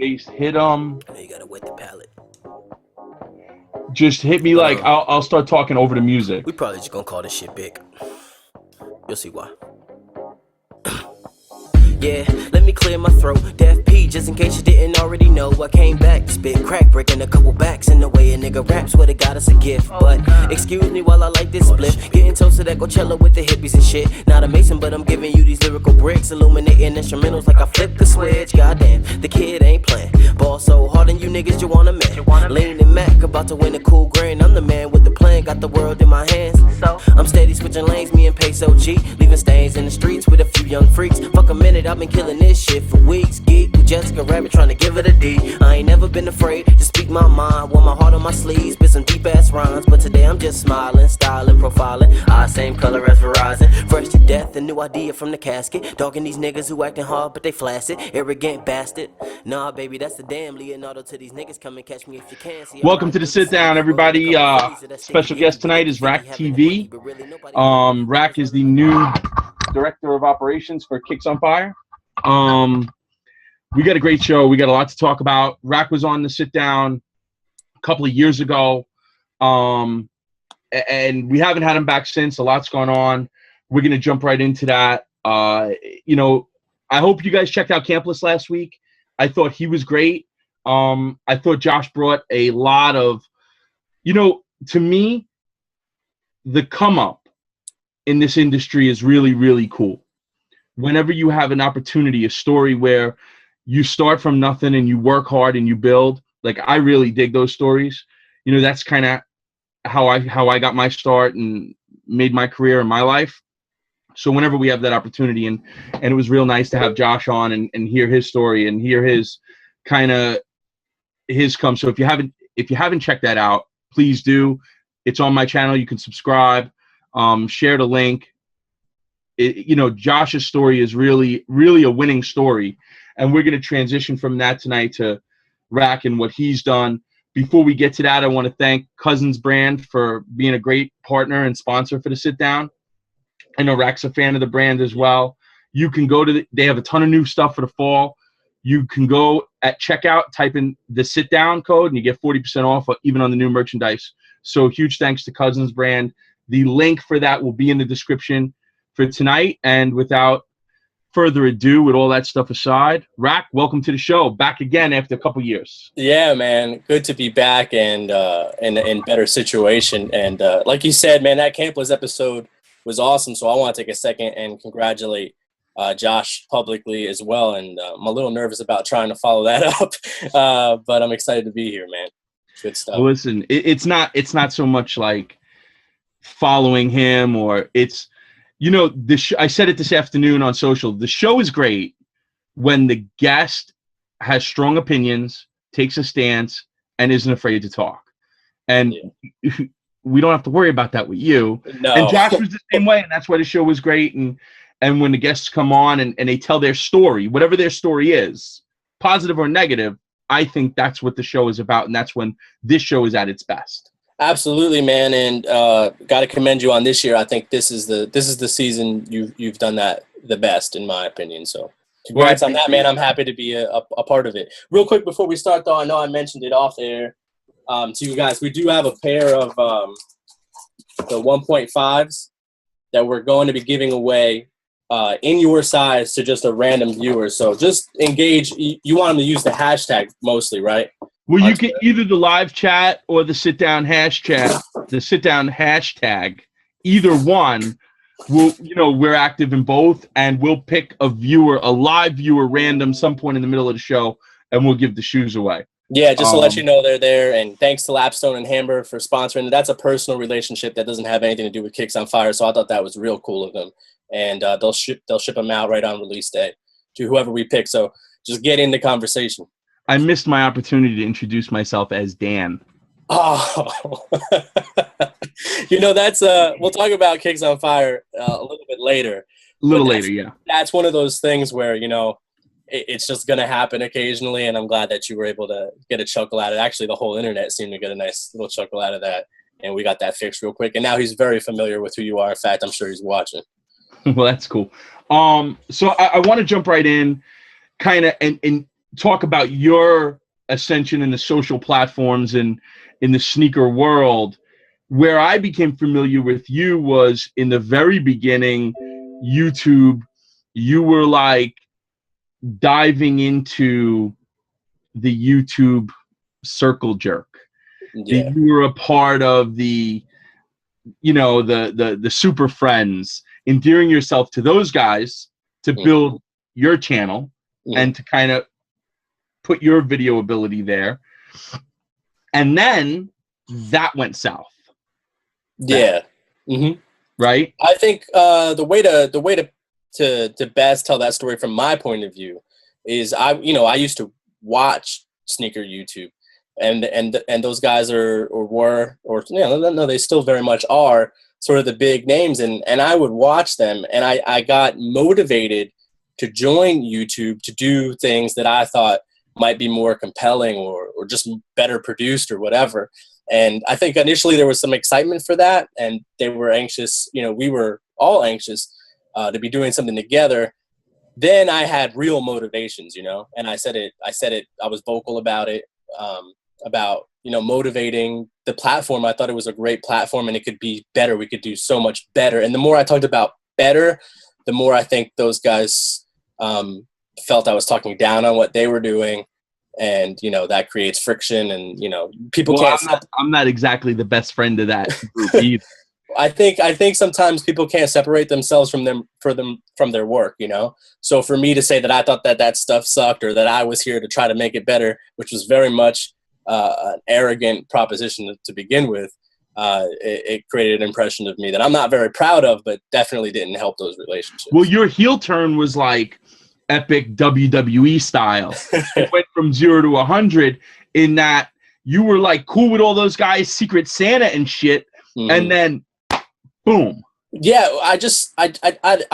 Bass, hit 'em. Now you gotta wet the palate. Just hit me like I'll start talking over the music. We probably just gonna call this shit big. You'll see why. Yeah, let me clear my throat. Def P, just in case you didn't already know. I came back to spit crack, breaking a couple backs in the way a nigga raps. Would've got us a gift, but excuse me while I like this split. Getting toasted at Coachella with the hippies and shit. Not a mason, but I'm giving you these lyrical bricks, illuminating instrumentals like I flipped the switch. Goddamn, the kid ain't playing. Ball so hard and you niggas, you want a man. Leaning Mac, about to win a cool grain. I'm the man with the plan, got the world in my hands. So I'm steady switching lanes, me and Peso G, leaving stains in the streets with a few young freaks. Fuck a minute, I've been killing this shit for weeks. Geek with Jessica Rabbit, trying to give it a D. I ain't never been afraid to speak my mind. Wore my heart on my sleeves, spit some deep ass rhymes. But today I'm just smiling, styling, profiling. Eyes same color as Verizon. Fresh to death, a new idea from the casket. Dogging these niggas who acting hard, but they flaccid. Arrogant bastard. Nah, baby, that's the damn Leonardo to these niggas. Come and catch me if you can. See, Welcome to the sit down, everybody. Special guest tonight is Rack TV. Rack is the new director of operations for Kicks on Fire. We got a great show. We got a lot to talk about. Rack was on the sit down a couple of years ago, and we haven't had him back since. A lot's gone on. We're gonna jump right into that. I hope you guys checked out Campless last week. I thought he was great. I thought Josh brought a lot of, to me, the come up in this industry is really, really cool. Whenever you have an opportunity, a story where you start from nothing and you work hard and you build, like I really dig those stories. That's kind of how I got my start and made my career in my life. So whenever we have that opportunity, and it was real nice to have Josh on and hear his story and hear his kind of his come. So if you haven't checked that out, please do. It's on my channel. You can subscribe, share the link. Josh's story is really, really a winning story. And we're going to transition from that tonight to Rack and what he's done. Before we get to that, I want to thank Cousins Brand for being a great partner and sponsor for the sit down. I know Rack's a fan of the brand as well. You can go to they have a ton of new stuff for the fall. You can go at checkout, type in the sit down code, and you get 40% off even on the new merchandise. So huge thanks to Cousins Brand. The link for that will be in the description for tonight. And without further ado, with all that stuff aside, Rack, welcome to the show. Back again after a couple years. Yeah, man. Good to be back and in better situation. And like you said, man, that Campless episode was awesome. So I want to take a second and congratulate Josh publicly as well. And I'm a little nervous about trying to follow that up. But I'm excited to be here, man. Good stuff. Well, listen, it's not so much like following him or it's, I said it this afternoon on social. The show is great when the guest has strong opinions, takes a stance, and isn't afraid to talk. And we don't have to worry about that with you. No. And Josh was the same way, and that's why the show was great. And when the guests come on and they tell their story, whatever their story is, positive or negative, I think that's what the show is about, and that's when this show is at its best. Absolutely, man, and got to commend you on this year. I think this is the season you've done that the best, in my opinion. So, congrats on that, man. I'm happy to be a part of it. Real quick before we start, though, I know I mentioned it off air to you guys. We do have a pair of the 1.5s that we're going to be giving away in your size to just a random viewer. So just engage. You want them to use the hashtag mostly, right? Well, you can either the live chat or the sit down hashtag, either one. We're active in both, and we'll pick a live viewer, random, some point in the middle of the show, and we'll give the shoes away. Yeah, just to let you know they're there. And thanks to Lapstone and Hamburg for sponsoring. That's a personal relationship that doesn't have anything to do with Kicks on Fire. So I thought that was real cool of them. And they'll ship them out right on release day to whoever we pick. So just get in the conversation. I missed my opportunity to introduce myself as Dan. Oh, that's we'll talk about Kicks on Fire a little bit later. Yeah. That's one of those things where, it's just going to happen occasionally. And I'm glad that you were able to get a chuckle out of it. Actually, the whole internet seemed to get a nice little chuckle out of that. And we got that fixed real quick. And now he's very familiar with who you are. In fact, I'm sure he's watching. Well, that's cool. So I want to jump right in kind of, and talk about your ascension in the social platforms and in the sneaker world. Where I became familiar with you was in the very beginning, YouTube. You were like diving into the YouTube circle jerk. Yeah. You were a part of the, the super friends, endearing yourself to those guys to build your channel and to kind of put your video ability there. And then that went south. Yeah. Right. I think the way to best tell that story from my point of view is I used to watch sneaker YouTube, and those guys were they still very much are sort of the big names, and I would watch them, and I got motivated to join YouTube to do things that I thought might be more compelling or just better produced or whatever. And I think initially there was some excitement for that, and they were anxious. We were all anxious to be doing something together. Then I had real motivations, and I said it. I was vocal about it, about motivating the platform. I thought it was a great platform, and it could be better. We could do so much better. And the more I talked about better, the more I think those guys felt I was talking down on what they were doing. And that creates friction, and people can't. I'm not exactly the best friend of that group either. I think sometimes people can't separate themselves from their work. So for me to say that I thought that stuff sucked, or that I was here to try to make it better, which was very much an arrogant proposition to begin with, it created an impression of me that I'm not very proud of, but definitely didn't help those relationships. Well, your heel turn was like epic WWE style. It went from 0 to 100 in that you were like cool with all those guys, Secret Santa and shit, and then boom. Yeah, I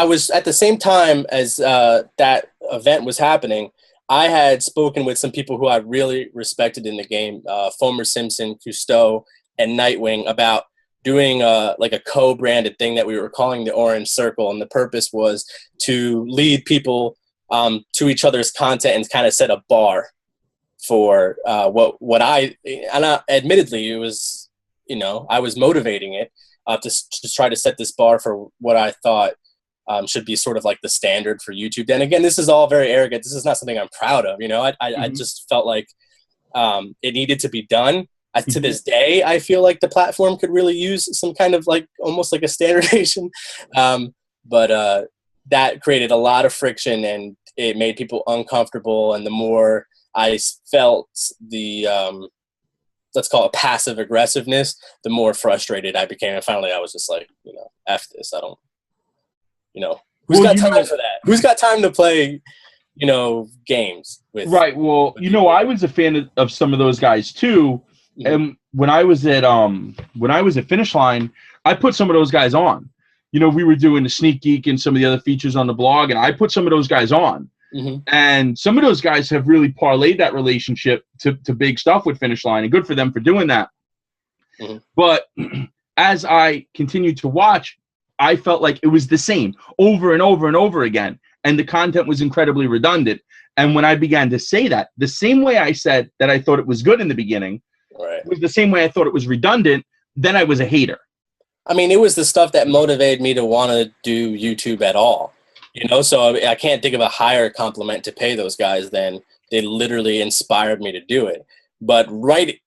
was at the same time as that event was happening. I had spoken with some people who I really respected in the game, Fomer Simpson, Cousteau, and Nightwing, about doing like a co-branded thing that we were calling the Orange Circle, and the purpose was to lead people to each other's content and kind of set a bar for admittedly, it was, I was motivating it to try to set this bar for what I thought should be sort of like the standard for YouTube. And again, this is all very arrogant. This is not something I'm proud of. I just felt like it needed to be done. To this day, I feel like the platform could really use some kind of like almost like a standardization. But that created a lot of friction, and it made people uncomfortable. And the more I felt the, let's call it passive aggressiveness, the more frustrated I became. And finally I was just like, F this. I don't, who's got time for that? Who's got time to play, games with? Right. Well, I was a fan of some of those guys too. Mm-hmm. And when I was at Finish Line, I put some of those guys on. We were doing the Sneak Geek and some of the other features on the blog, and I put some of those guys on. Mm-hmm. And some of those guys have really parlayed that relationship to big stuff with Finish Line, and good for them for doing that. Mm-hmm. But as I continued to watch, I felt like it was the same over and over and over again, and the content was incredibly redundant. And when I began to say that, the same way I said that I thought it was good in the beginning, right, was the same way I thought it was redundant, then I was a hater. I mean, it was the stuff that motivated me to want to do YouTube at all, so I can't think of a higher compliment to pay those guys than they literally inspired me to do it. But right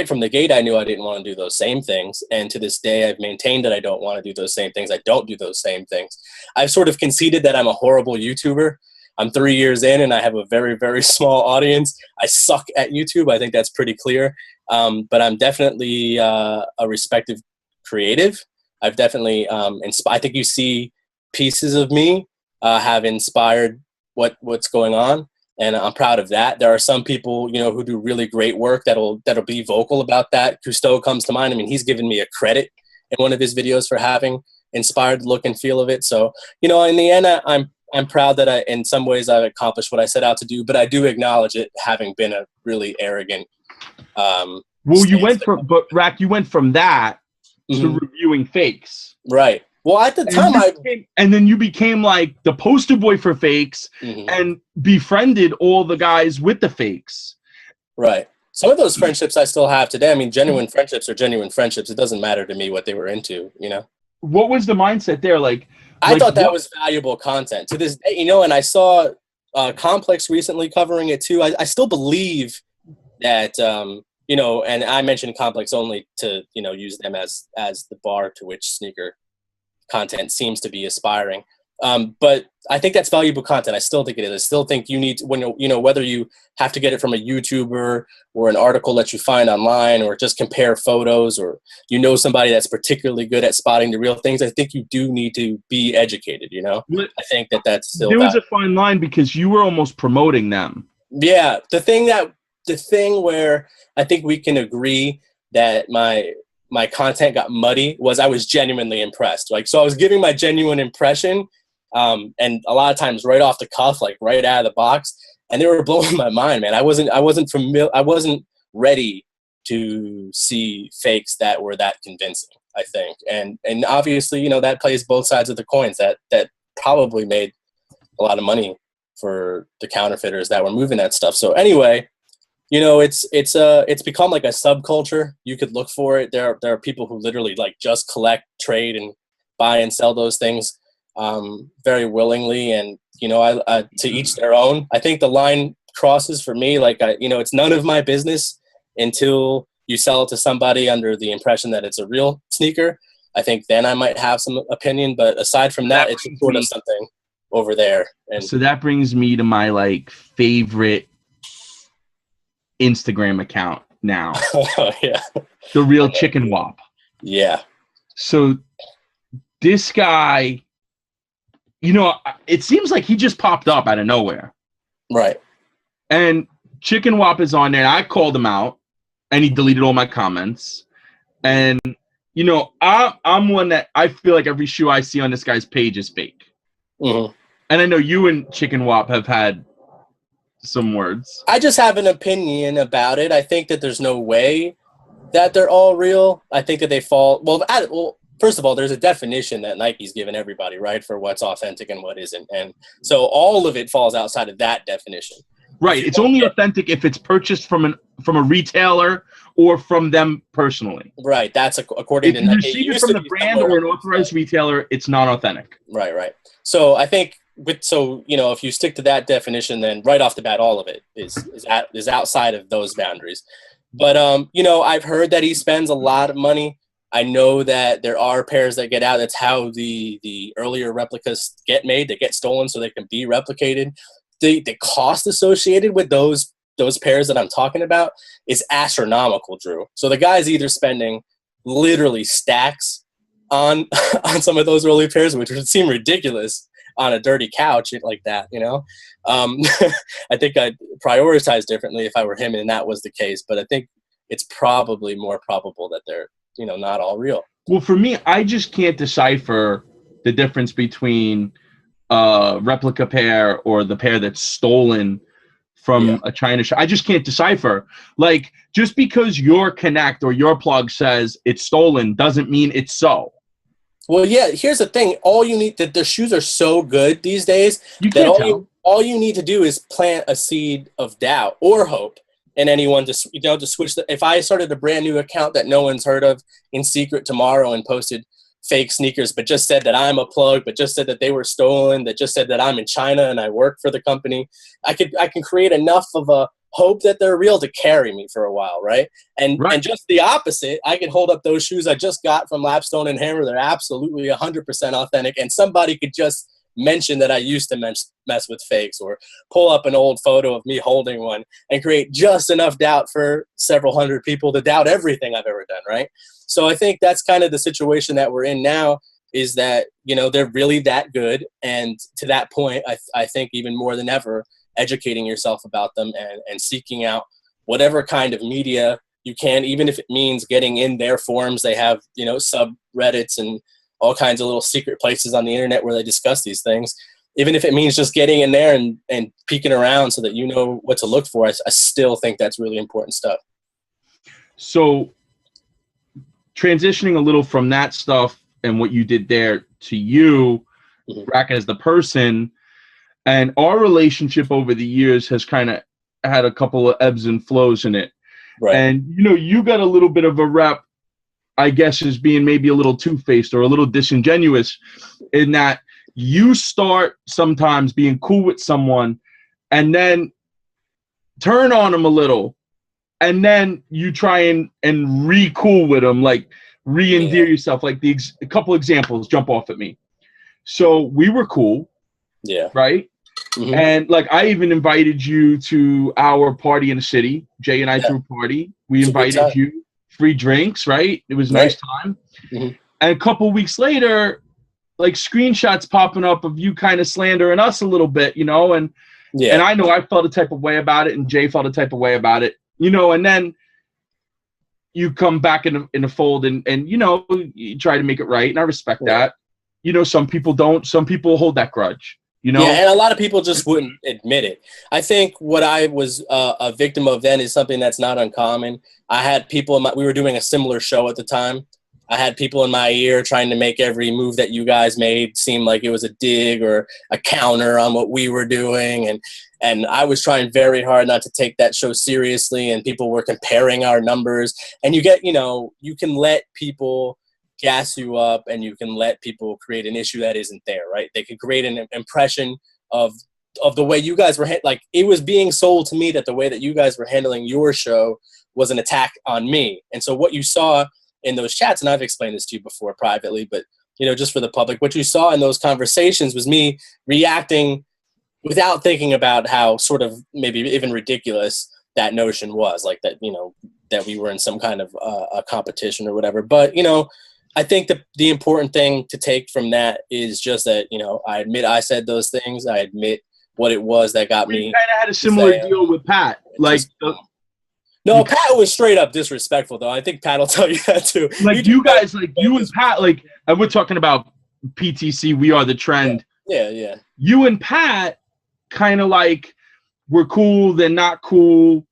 from the gate, I knew I didn't want to do those same things. And to this day, I've maintained that I don't want to do those same things. I don't do those same things. I've sort of conceded that I'm a horrible YouTuber. I'm 3 years in, and I have a very, very small audience. I suck at YouTube. I think that's pretty clear. But I'm definitely a respected creative. I've definitely I think you see pieces of me have inspired what's going on, and I'm proud of that. There are some people, who do really great work that'll be vocal about that. Cousteau comes to mind. I mean, he's given me a credit in one of his videos for having inspired the look and feel of it. So, in the end, I'm proud that in some ways I've accomplished what I set out to do, but I do acknowledge it having been a really arrogant. Well, you went from that to reviewing fakes. Right. Well, at the time, and then you became like the poster boy for fakes and befriended all the guys with the fakes. Right. Some of those friendships I still have today. I mean, genuine friendships are genuine friendships. It doesn't matter to me what they were into, you know? What was the mindset there? I thought that was valuable content to this day, you know, and I saw Complex recently covering it too. I still believe that, you know, and I mentioned Complex only to, you know, use them as the bar to which sneaker content seems to be aspiring. But I think that's valuable content. I still think it is. I still think you need to, when you know, whether you have to get it from a YouTuber or an article that you find online, or just compare photos, or you know somebody that's particularly good at spotting the real things. I think you do need to be educated. You know, I think that's still there was a fine line because you were almost promoting them. Yeah, the thing where I think we can agree that my content got muddy was I was genuinely impressed. Like, so I was giving my genuine impression. And a lot of times right off the cuff, like right out of the box, and they were blowing my mind, man. I wasn't ready to see fakes that were that convincing, I think. And obviously, you know, that plays both sides of the coins. That probably made a lot of money for the counterfeiters that were moving that stuff. So anyway, you know, it's become like a subculture. You could look for it. There are people who literally like just collect, trade, and buy and sell those things very willingly, and you know, I to each their own. I think the line crosses for me, like, you know, it's none of my business until you sell it to somebody under the impression that it's a real sneaker. I think then I might have some opinion, but aside from that it's sort of something over there. And so that brings me to my like favorite Instagram account now. Oh yeah, the real Chicken Wop. Yeah. So this guy, you know, it seems like he just popped up out of nowhere. Right. And Chicken Wop is on there. I called him out, and he deleted all my comments. And, you know, I'm one that I feel like every shoe I see on this guy's page is fake. Mm-hmm. And I know you and Chicken Wop have had some words. I just have an opinion about it. I think that there's no way that they're all real. I think that they fall... Well, first of all, there's a definition that Nike's given everybody, right, for what's authentic and what isn't. And so all of it falls outside of that definition. Right. It's only authentic if it's purchased from a retailer or from them personally. Right. That's according to Nike. If you receive it from the brand or an authorized retailer, it's not authentic. Right. So I think, you know, if you stick to that definition, then right off the bat, all of it is outside of those boundaries. But, you know, I've heard that he spends a lot of money. I know that there are pairs that get out. That's how the earlier replicas get made. They get stolen so they can be replicated. The cost associated with those pairs that I'm talking about is astronomical, Drew. So the guy's either spending literally stacks on some of those early pairs, which would seem ridiculous on a dirty couch like that, you know. I think I'd prioritize differently if I were him and that was the case. But I think it's probably more probable that they're, you know, not all real. Well, for me, I just can't decipher the difference between a replica pair or the pair that's stolen from a China shop. I just can't decipher. Like, just because your Connect or your plug says it's stolen doesn't mean it's so. Well, yeah, here's the thing. All you need, the shoes are so good these days that all you need to do is plant a seed of doubt or hope in anyone to switch. If I started a brand new account that no one's heard of in secret tomorrow and posted fake sneakers, but just said that I'm a plug, but just said that they were stolen, that just said that I'm in China and I work for the company, I can create enough of a hope that they're real to carry me for a while, right? And just the opposite, I can hold up those shoes I just got from Lapstone and Hammer. They're absolutely 100% authentic, and somebody could just mention that I used to mess with fakes, or pull up an old photo of me holding one and create just enough doubt for several hundred people to doubt everything I've ever done, right? So I think that's kind of the situation that we're in now, is that, you know, they're really that good. And to that point, I think even more than ever, educating yourself about them and seeking out whatever kind of media you can, even if it means getting in their forums. They have, you know, subreddits and all kinds of little secret places on the internet where they discuss these things. Even if it means just getting in there and peeking around so that you know what to look for, I still think that's really important stuff. So transitioning a little from that stuff and what you did there to you, Mhm. Rack, as the person. And our relationship over the years has kind of had a couple of ebbs and flows in it. Right. And, you got a little bit of a rep, I guess, as being maybe a little two-faced or a little disingenuous, in that you start sometimes being cool with someone and then turn on them a little. And then you try and re-cool with them, like re-endear yourself. Like a couple examples jump off at me. So we were cool. Yeah. Right? Mhm. And like I even invited you to our party in the city. Jay and I threw a party. We It's a good invited time. you. Free drinks, right? It was a nice time. Mhm. And a couple of weeks later, like screenshots popping up of you kind of slandering us a little bit, and I know I felt a type of way about it, and Jay felt a type of way about it, and then you come back in the fold and you try to make it right, and I respect that. Some people don't. Some people hold that grudge. Yeah, and a lot of people just wouldn't admit it. I think what I was a victim of then is something that's not uncommon. I had people we were doing a similar show at the time. I had people in my ear trying to make every move that you guys made seem like it was a dig or a counter on what we were doing. And I was trying very hard not to take that show seriously, and people were comparing our numbers. And you get, you can let people gas you up, and you can let people create an issue that isn't there, right? They could create an impression of the way you guys were like, it was being sold to me that the way that you guys were handling your show was an attack on me. And so what you saw in those chats, and I've explained this to you before privately, but just for the public, what you saw in those conversations was me reacting without thinking about how sort of maybe even ridiculous that notion was, like that, that we were in some kind of a competition or whatever. But, I think the important thing to take from that is just that, I admit I said those things. I admit what it was that got me. You kind of had a similar deal with Pat. No, Pat was straight up disrespectful, though. I think Pat will tell you that, too. Like you guys, like you and Pat, like, and we're talking about PTC, We Are the Trend. Yeah. You and Pat kind of like were cool, then not cool.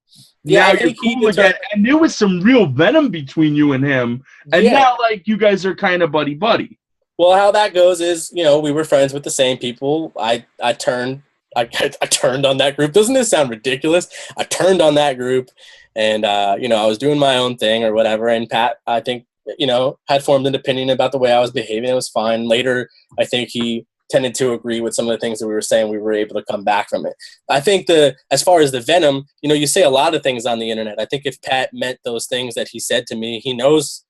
Yeah, now you're cool again, and there was some real venom between you and him, and now like you guys are kind of buddy. Well, how that goes is, we were friends with the same people. I turned on that group. Doesn't this sound ridiculous? I turned on that group, and I was doing my own thing or whatever. And Pat, I think, had formed an opinion about the way I was behaving. It was fine. Later, I think he tended to agree with some of the things that we were saying. We were able to come back from it. I think as far as the venom, you say a lot of things on the internet. I think if Pat meant those things that he said to me, he knows,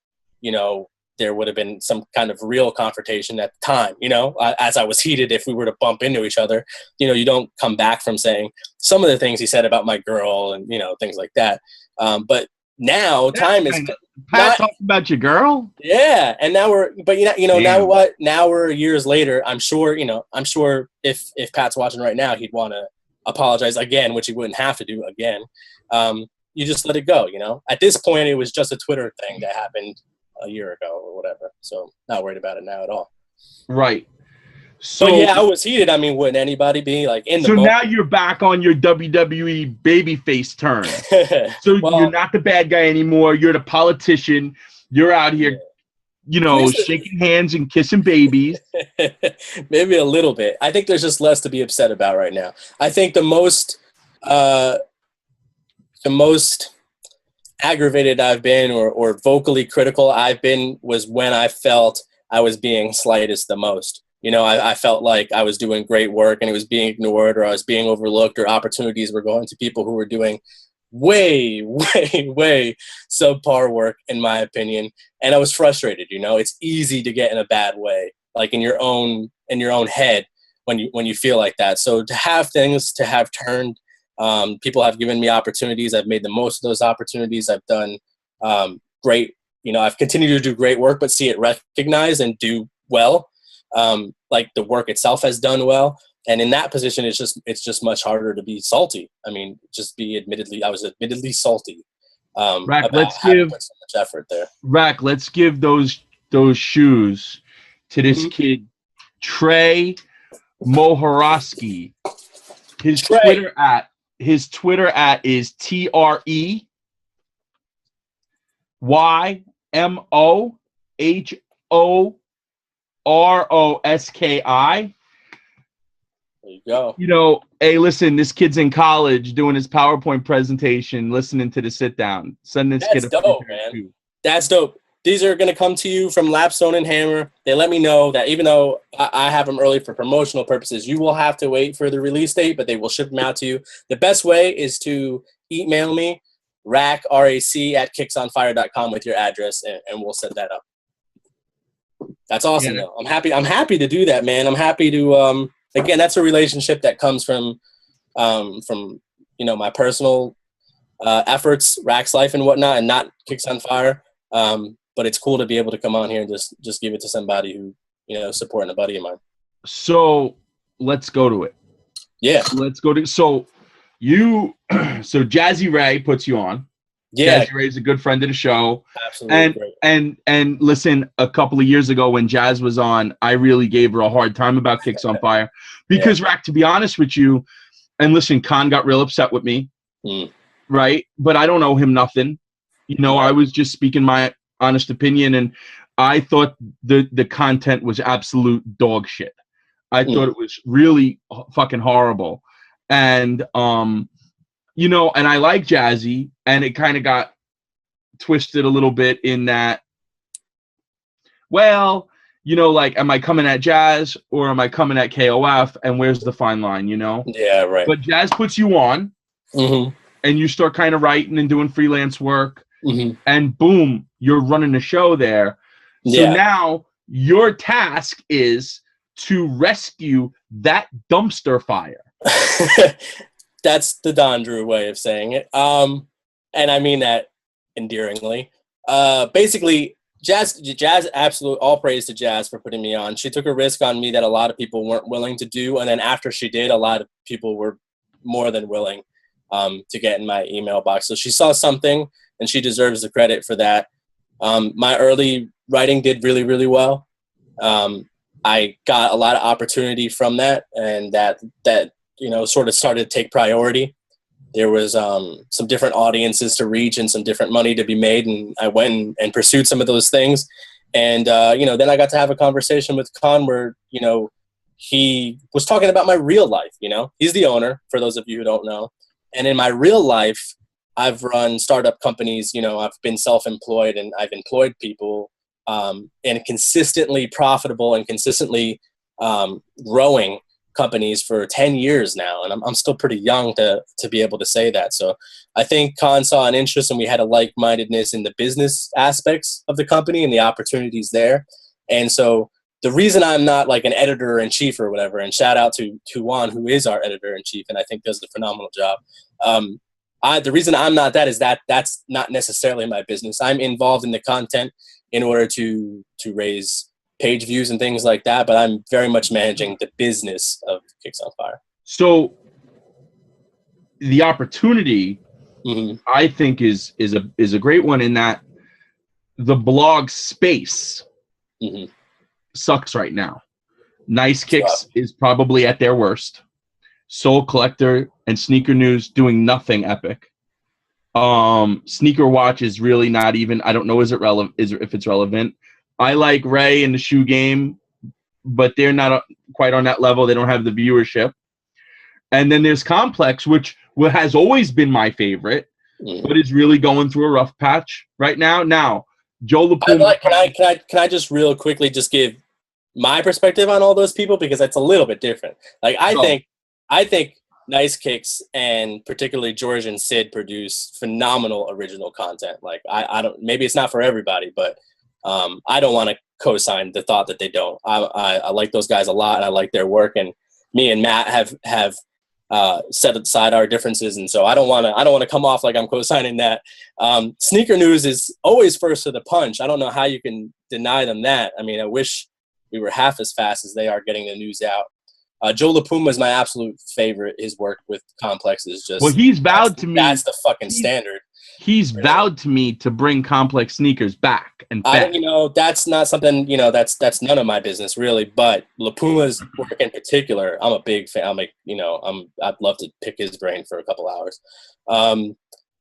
there would have been some kind of real confrontation at the time, as I was heated. If we were to bump into each other, you don't come back from saying some of the things he said about my girl and, things like that. But now time is Pat talking about your girl. Yeah. And now now we're years later. I'm sure if Pat's watching right now, he'd want to apologize again, which he wouldn't have to do again. You just let it go. At this point, it was just a Twitter thing that happened a year ago or whatever. So not worried about it now at all. Right. So yeah, I was heated. I mean, wouldn't anybody be like in the So moment? now you're back on your WWE babyface turn. So you're not the bad guy anymore. You're the politician. You're out here, shaking hands and kissing babies. Maybe a little bit. I think there's just less to be upset about right now. I think the most aggravated I've been or vocally critical I've been was when I felt I was being slighted the most. I felt like I was doing great work and it was being ignored, or I was being overlooked, or opportunities were going to people who were doing way subpar work, in my opinion. And I was frustrated. It's easy to get in a bad way, like in your own head when you feel like that. So to have things to have turned, people have given me opportunities. I've made the most of those opportunities. I've done great. I've continued to do great work, but see it recognized and do well. Like the work itself has done well. And in that position, it's just much harder to be salty. I mean, I was admittedly salty. Rack, let's give so much effort there. Rack, let's give those shoes to this kid, Trey Mohorovsky. His Twitter at is TREYMOHOROWSKY. Roski. There you go. You know, hey, listen, this kid's in college doing his PowerPoint presentation, listening to the sit down. Send this kid That's a dope, man. That's dope. These are going to come to you from Lapstone and Hammer. They let me know that even though I have them early for promotional purposes, you will have to wait for the release date, but they will ship them out to you. The best way is to email me, rac, R-A-C, at kicksonfire.com with your address, and we'll set that up. That's awesome, though. I'm happy to do that, man. I'm happy to, again, that's a relationship that comes from you know, my personal efforts, Rac's life and whatnot, and not Kicks on Fire. But it's cool to be able to come on here and just give it to somebody who, you know, supporting a buddy of mine. So let's go to it. Yeah. Let's go to so Jazzy Ray puts you on. Yeah. Jazzy Ray's a good friend of the show. Absolutely. And listen, a couple of years ago when Jazz was on, I really gave her a hard time about Kicks on Fire. Because Rack, to be honest with you, and listen, Khan got real upset with me. Right? But I don't owe him nothing. You know, I was just speaking my honest opinion, and I thought the content was absolute dog shit. I thought it was really fucking horrible. And you know, and I like Jazzy, and it kind of got twisted a little bit in that, well, you know, like, am I coming at Jazz or am I coming at KOF, and where's the fine line, you know? Yeah, right. But Jazz puts you on, and you start kind of writing and doing freelance work, and boom, you're running a show there. So now your task is to rescue that dumpster fire. That's the Don Drew way of saying it. And I mean that endearingly. Basically, Jazz, absolute all praise to Jazz for putting me on. She took a risk on me that a lot of people weren't willing to do. And then after she did, a lot of people were more than willing to get in my email box. So she saw something, and she deserves the credit for that. My early writing did really, really well. I got a lot of opportunity from that, and that you know, sort of started to take priority. There was some different audiences to reach and some different money to be made, and I went and pursued some of those things. And you know, then I got to have a conversation with Khan where, you know, he was talking about my real life. You know, he's the owner, for those of you who don't know. And in my real life, I've run startup companies. You know, I've been self-employed, and I've employed people, and consistently profitable and consistently growing companies for 10 years now. And I'm still pretty young to be able to say that. So I think Khan saw an interest, and we had a like-mindedness in the business aspects of the company and the opportunities there. And so the reason I'm not like an editor-in-chief or whatever, and shout out to Juan, who is our editor-in-chief, and I think does a phenomenal job. The reason I'm not that is that's not necessarily my business. I'm involved in the content in order to raise page views and things like that, but I'm very much managing the business of Kicks on Fire. So the opportunity, I think, is a great one, in that the blog space sucks right now. Nice Kicks is probably at their worst. Soul Collector and Sneaker News doing nothing epic. Sneaker Watch is really not even, I don't know if it's relevant. I like Ray and the Shoe Game, but they're not quite on that level. They don't have the viewership. And then there's Complex, which has always been my favorite, but is really going through a rough patch right now. Now, Joe LaPuma. Can I just real quickly just give my perspective on all those people, because it's a little bit different. Like I think Nice Kicks, and particularly George and Sid, produce phenomenal original content. Like I don't, maybe it's not for everybody, but I don't want to co-sign the thought that they don't. I like those guys a lot, and I like their work. And me and Matt have set aside our differences, and so I don't want to come off like I'm co-signing that. Sneaker News is always first to the punch. I don't know how you can deny them that. I mean, I wish we were half as fast as they are getting the news out. Joe LaPuma is my absolute favorite. His work with Complex is just, well, he's vowed to me. That's the fucking standard. He's vowed to me to bring Complex sneakers back. And you know, that's not something, you know, that's none of my business really. But LaPuma's work in particular, I'm a big fan. I'd love to pick his brain for a couple hours.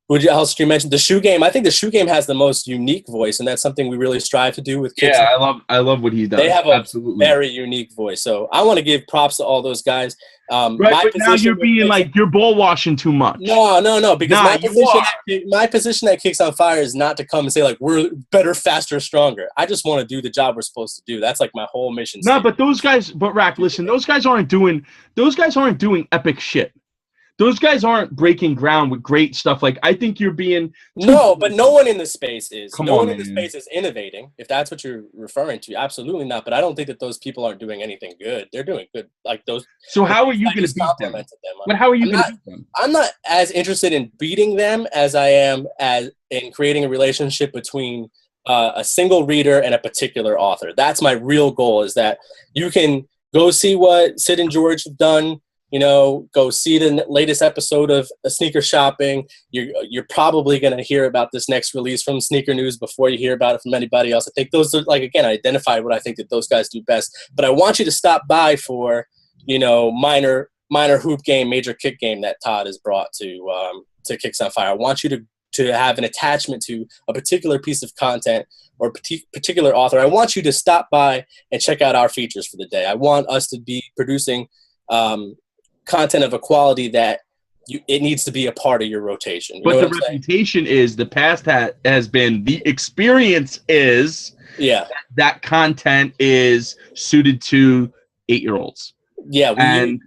Who else did you mention? The Shoe Game. I think the Shoe Game has the most unique voice, and that's something we really strive to do with Kicks. Yeah, I love what he does. They have a absolutely very unique voice. So I want to give props to all those guys. right, but now you're being like you're ball washing too much. No, because my position at Kicks on Fire is not to come and say like we're better, faster, stronger. I just want to do the job we're supposed to do. That's like my whole mission. No, but those guys, Rack, listen, those guys aren't doing epic shit. Those guys aren't breaking ground with great stuff. Like, I think you're being... No, but no one in the space is. No one in the space is innovating, if that's what you're referring to. Absolutely not. But I don't think that those people aren't doing anything good. They're doing good. Like those... So how are you going to beat them? But how are you going to beat them? I'm not as interested in beating them as I am in creating a relationship between a single reader and a particular author. That's my real goal, is that you can go see what Sid and George have done. You know, go see the latest episode of Sneaker Shopping. You're probably going to hear about this next release from Sneaker News before you hear about it from anybody else. I think those are, like, again, I identify what I think that those guys do best. But I want you to stop by for, you know, minor hoop game, major kick game that Todd has brought to Kicks on Fire. I want you to have an attachment to a particular piece of content or particular author. I want you to stop by and check out our features for the day. I want us to be producing content of a quality that it needs to be a part of your rotation. You but the reputation is, the past has been, the experience is that content is suited to 8-year-olds. Yeah. And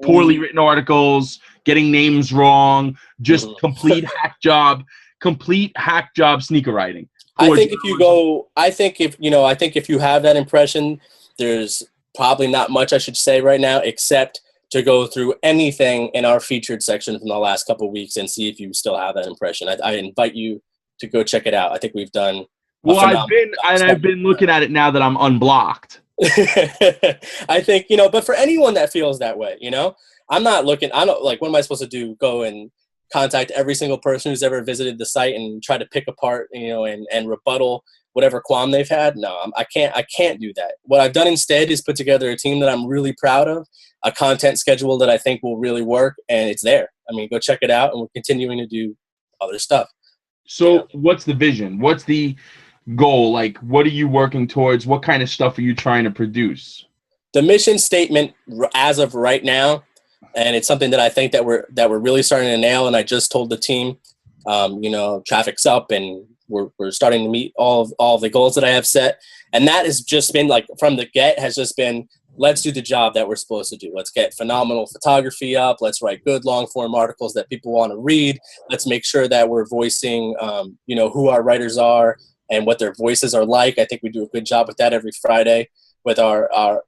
poorly written articles, getting names wrong, just complete hack job sneaker writing. I think if you have that impression, there's probably not much I should say right now, except to go through anything in our featured section from the last couple of weeks and see if you still have that impression. I invite you to go check it out. I think we've done. Well, I've been looking at it now that I'm unblocked. I think, you know, but for anyone that feels that way, you know, I don't like, what am I supposed to do? Go and contact every single person who's ever visited the site and try to pick apart, you know, and rebuttal whatever qualm they've had? No, I can't do that. What I've done instead is put together a team that I'm really proud of, a content schedule that I think will really work, and it's there. I mean, go check it out, and we're continuing to do other stuff. So what's the vision? What's the goal? Like, what are you working towards? What kind of stuff are you trying to produce? The mission statement as of right now, and it's something that I think that we're really starting to nail, and I just told the team, you know, traffic's up, and we're starting to meet all of the goals that I have set. And that has just been, like, from the get, has just been, let's do the job that we're supposed to do. Let's get phenomenal photography up. Let's write good long-form articles that people want to read. Let's make sure that we're voicing, you know, who our writers are and what their voices are like. I think we do a good job with that every Friday with our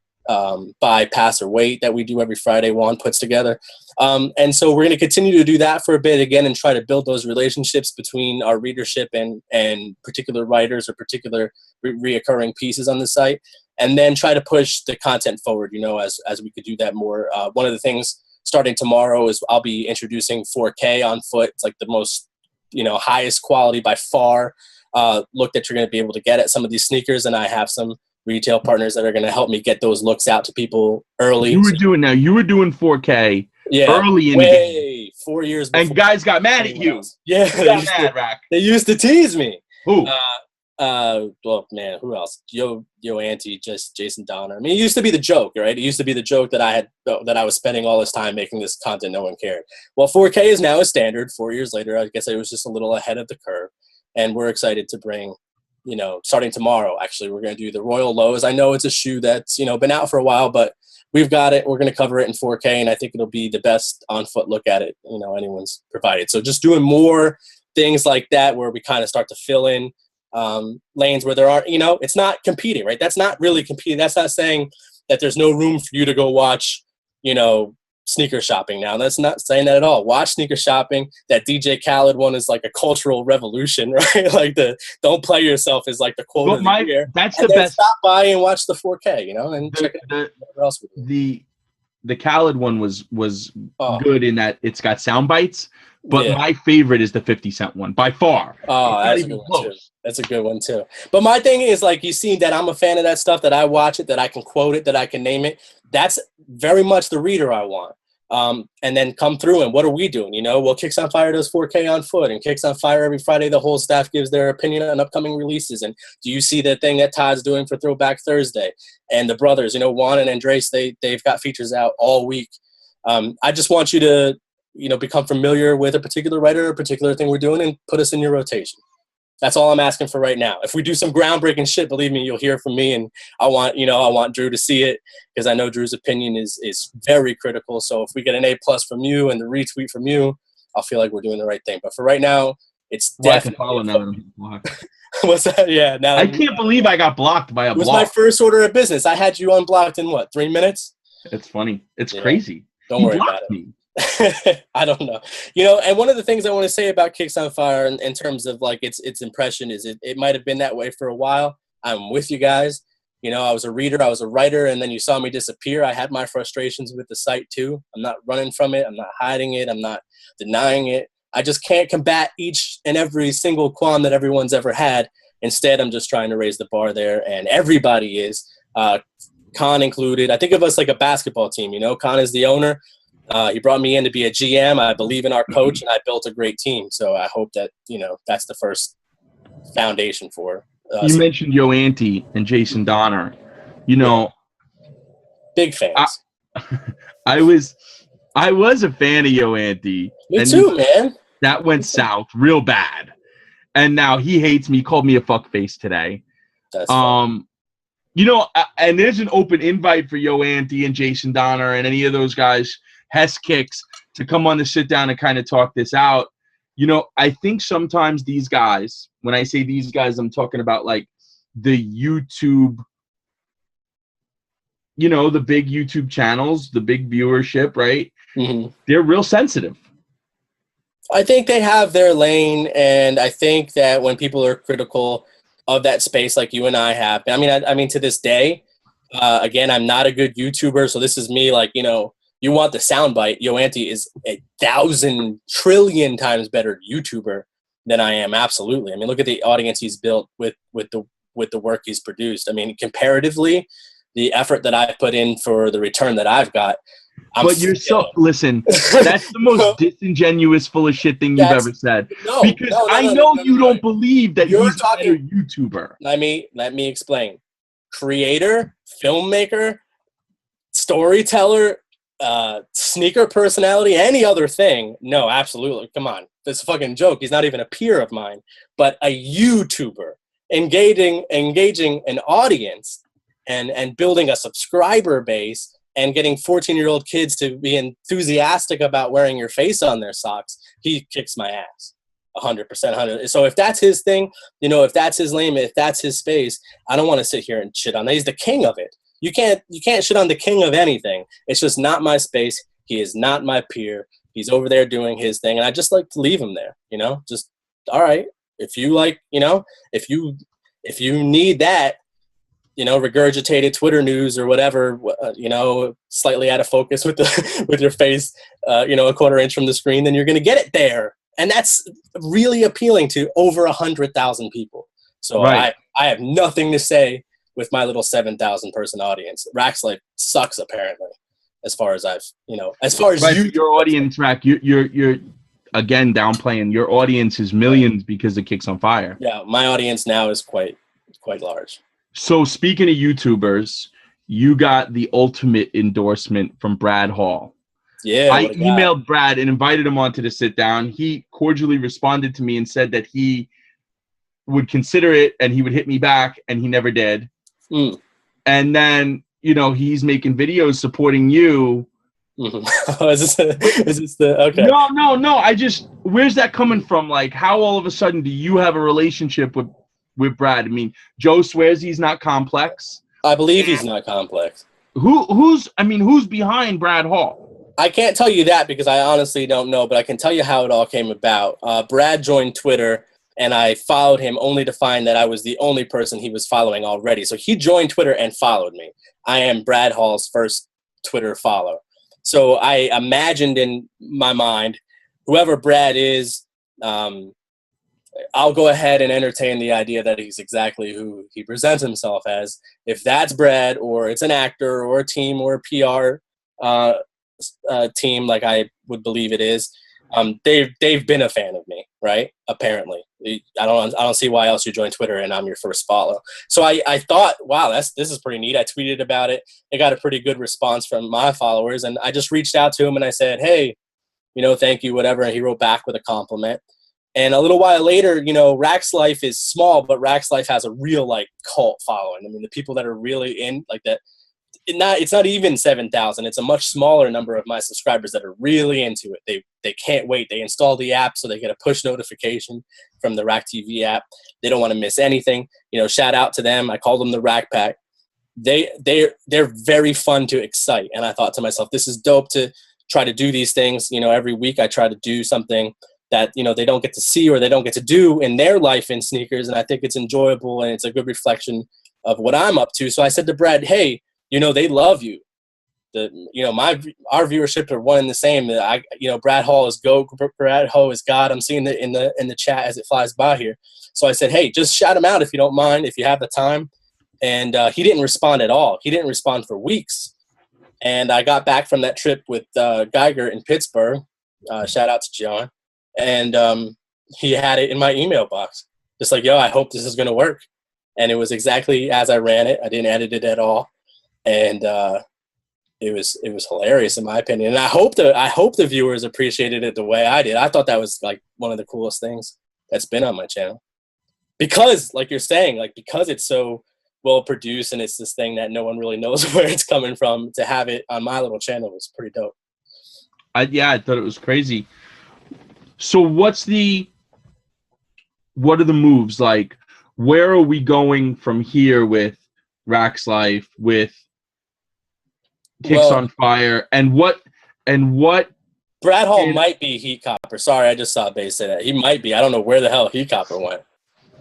buy, pass, or wait that we do every Friday Juan puts together. And so we're going to continue to do that for a bit again and try to build those relationships between our readership and particular writers or particular reoccurring pieces on the site, and then try to push the content forward, you know, as we could do that more. One of the things starting tomorrow is I'll be introducing 4K on foot. It's like the most, you know, highest quality by far look that you're going to be able to get at some of these sneakers. And I have some retail partners that are going to help me get those looks out to people early. You were doing 4K early in the game. 4 years before. And guys got mad at you. Yeah. They used to tease me. Who? Well, man, who else? Yo Auntie, just Jason Donner. I mean, it used to be the joke, right? It used to be the joke that I was spending all this time making this content no one cared. Well, 4K is now a standard. 4 years later, I guess I was just a little ahead of the curve. And we're excited to bring, you know, starting tomorrow, actually, we're going to do the Royal Lows. I know it's a shoe that's, you know, been out for a while, but we've got it. We're going to cover it in 4K, and I think it'll be the best on-foot look at it, you know, anyone's provided. So just doing more things like that where we kind of start to fill in lanes where there are, you know, it's not competing, right? That's not really competing. That's not saying that there's no room for you to go watch, you know, Sneaker Shopping now. That's not saying that at all. Watch Sneaker Shopping. That DJ Khaled one is like a cultural revolution, right? Like the "Don't Play Yourself" is like the quote of the year. That's the best. Stop by and watch the 4K, you know, and check it out. What else the Khaled one was good in that it's got sound bites, but my favorite is the 50 Cent one by far. Oh, that's a good one too. That's a good one too. But my thing is, like, you see that I'm a fan of that stuff, that I watch it, that I can quote it, that I can name it. That's very much the reader I want. and then come through. And what are we doing? You know, well, Kicks on Fire does 4K on foot, and Kicks on Fire every Friday. The whole staff gives their opinion on upcoming releases. And do you see the thing that Todd's doing for Throwback Thursday? And the brothers, you know, Juan and Andres, they've got features out all week. I just want you to, you know, become familiar with a particular writer or a particular thing we're doing and put us in your rotation. That's all I'm asking for right now. If we do some groundbreaking shit, believe me, you'll hear from me. And I want Drew to see it, because I know Drew's opinion is very critical. So if we get an A+ from you and the retweet from you, I'll feel like we're doing the right thing. But for right now, it's definitely. I can follow now that I'm blocked. What's that? Yeah. Now I can't believe I got blocked by a block. It was my first order of business. I had you unblocked in what, 3 minutes? It's funny. It's crazy. Don't worry about it. Me. I don't know. You know, and one of the things I want to say about Kicks on Fire in terms of like its impression is it might have been that way for a while. I'm with you guys. You know, I was a reader, I was a writer, and then you saw me disappear. I had my frustrations with the site too. I'm not running from it. I'm not hiding it. I'm not denying it. I just can't combat each and every single qualm that everyone's ever had. Instead, I'm just trying to raise the bar there, and everybody is, Khan included. I think of us like a basketball team. You know, Khan is the owner. He brought me in to be a GM. I believe in our coach, and I built a great team. So I hope that, you know, that's the first foundation for us. You mentioned Yo Ante and Jason Donner. You know, big fans. I was a fan of Yo Ante. Me too, man. That went south real bad, and now he hates me. He called me a fuckface today. That's funny. You know, and there's an open invite for Yo Ante and Jason Donner and any of those guys, Hess Kicks, to come on the sit down and kind of talk this out. You know, I think sometimes these guys, when I say these guys, I'm talking about like the YouTube, you know, the big YouTube channels, the big viewership, right? Mm-hmm. They're real sensitive. I think they have their lane, and I think that when people are critical of that space like you and I have, I mean to this day, again, I'm not a good YouTuber, so this is me like, you know, you want the soundbite. Yo Ante is 1,000 trillion times better YouTuber than I am. Absolutely. I mean, look at the audience he's built with the work he's produced. I mean, comparatively, the effort that I've put in for the return that I've got. Listen, that's the most disingenuous, full of shit thing you've ever said. Because I know you don't believe that you're a better YouTuber. Let me explain. Creator, filmmaker, storyteller, sneaker personality, any other thing. No, absolutely. Come on. This fucking joke. He's not even a peer of mine, but a YouTuber engaging an audience and building a subscriber base and getting 14-year-old kids to be enthusiastic about wearing your face on their socks. He kicks my ass 100%. 100. So if that's his thing, you know, if that's his lane, if that's his space, I don't want to sit here and shit on that. He's the king of it. You can't shit on the king of anything. It's just not my space. He is not my peer. He's over there doing his thing, and I just like to leave him there. You know, just all right. If you like, you know, if you need that, you know, regurgitated Twitter news or whatever, you know, slightly out of focus with with your face, you know, a quarter inch from the screen, then you're gonna get it there, and that's really appealing to over 100,000 people. So right. I have nothing to say with my little 7,000 person audience. Rack's Life sucks apparently, as far as right, your audience, Rack, you're again downplaying. Your audience is millions because it Kicks on Fire. Yeah, my audience now is quite large. So speaking of YouTubers, you got the ultimate endorsement from Brad Hall. Yeah, I emailed Brad and invited him on to the sit down. He cordially responded to me and said that he would consider it and he would hit me back, and he never did. Mm. And then, you know, he's making videos supporting you. Mm-hmm. is this the okay? No. Where's that coming from? Like, how all of a sudden do you have a relationship with Brad? I mean, Joe swears he's not complex. I believe he's not complex. Who's behind Brad Hall? I can't tell you that because I honestly don't know, but I can tell you how it all came about. Brad joined Twitter, and I followed him only to find that I was the only person he was following already. So he joined Twitter and followed me. I am Brad Hall's first Twitter follow. So I imagined in my mind, whoever Brad is, I'll go ahead and entertain the idea that he's exactly who he presents himself as. If that's Brad, or it's an actor or a team or a PR team, like I would believe it is, they've been a fan of me, right? Apparently, I don't see why else you join Twitter and I'm your first follow. So I thought, wow, this is pretty neat. I tweeted about it. I got a pretty good response from my followers, and I just reached out to him and I said, hey, thank you, whatever. And he wrote back with a compliment. And a little while later, Rack's Life is small, but Rack's Life has a real like cult following. I mean, the people that are really in like that, it's not even 7,000. It's a much smaller number of my subscribers that are really into it. They can't wait. They install the app so they get a push notification from the Rack TV app. They don't want to miss anything. Shout out to them. I call them the Rack Pack. They're very fun to excite. And I thought to myself, this is dope to try to do these things. Every week I try to do something that they don't get to see or they don't get to do in their life in sneakers, and I think it's enjoyable and it's a good reflection of what I'm up to. So I said to Brad, hey, they love you. Our viewership are one and the same. Brad Hall is GOAT, Brad Ho is God. I'm seeing it in the chat as it flies by here. So I said, hey, just shout him out if you don't mind, if you have the time. And he didn't respond at all. He didn't respond for weeks. And I got back from that trip with Geiger in Pittsburgh. Shout out to John. And he had it in my email box. Just like, yo, I hope this is going to work. And it was exactly as I ran it. I didn't edit it at all. And it was hilarious in my opinion. And I hope the viewers appreciated it the way I did. I thought that was like one of the coolest things that's been on my channel. Because, like you're saying, because it's so well produced and it's this thing that no one really knows where it's coming from, to have it on my little channel was pretty dope. I thought it was crazy. So what are the moves? Like, where are we going from here with Rack's Life, with Kicks on Fire, and what Brad Hall might be Heat Copper. Sorry, I just saw Bay say that. He might be. I don't know where the hell Heat Copper went.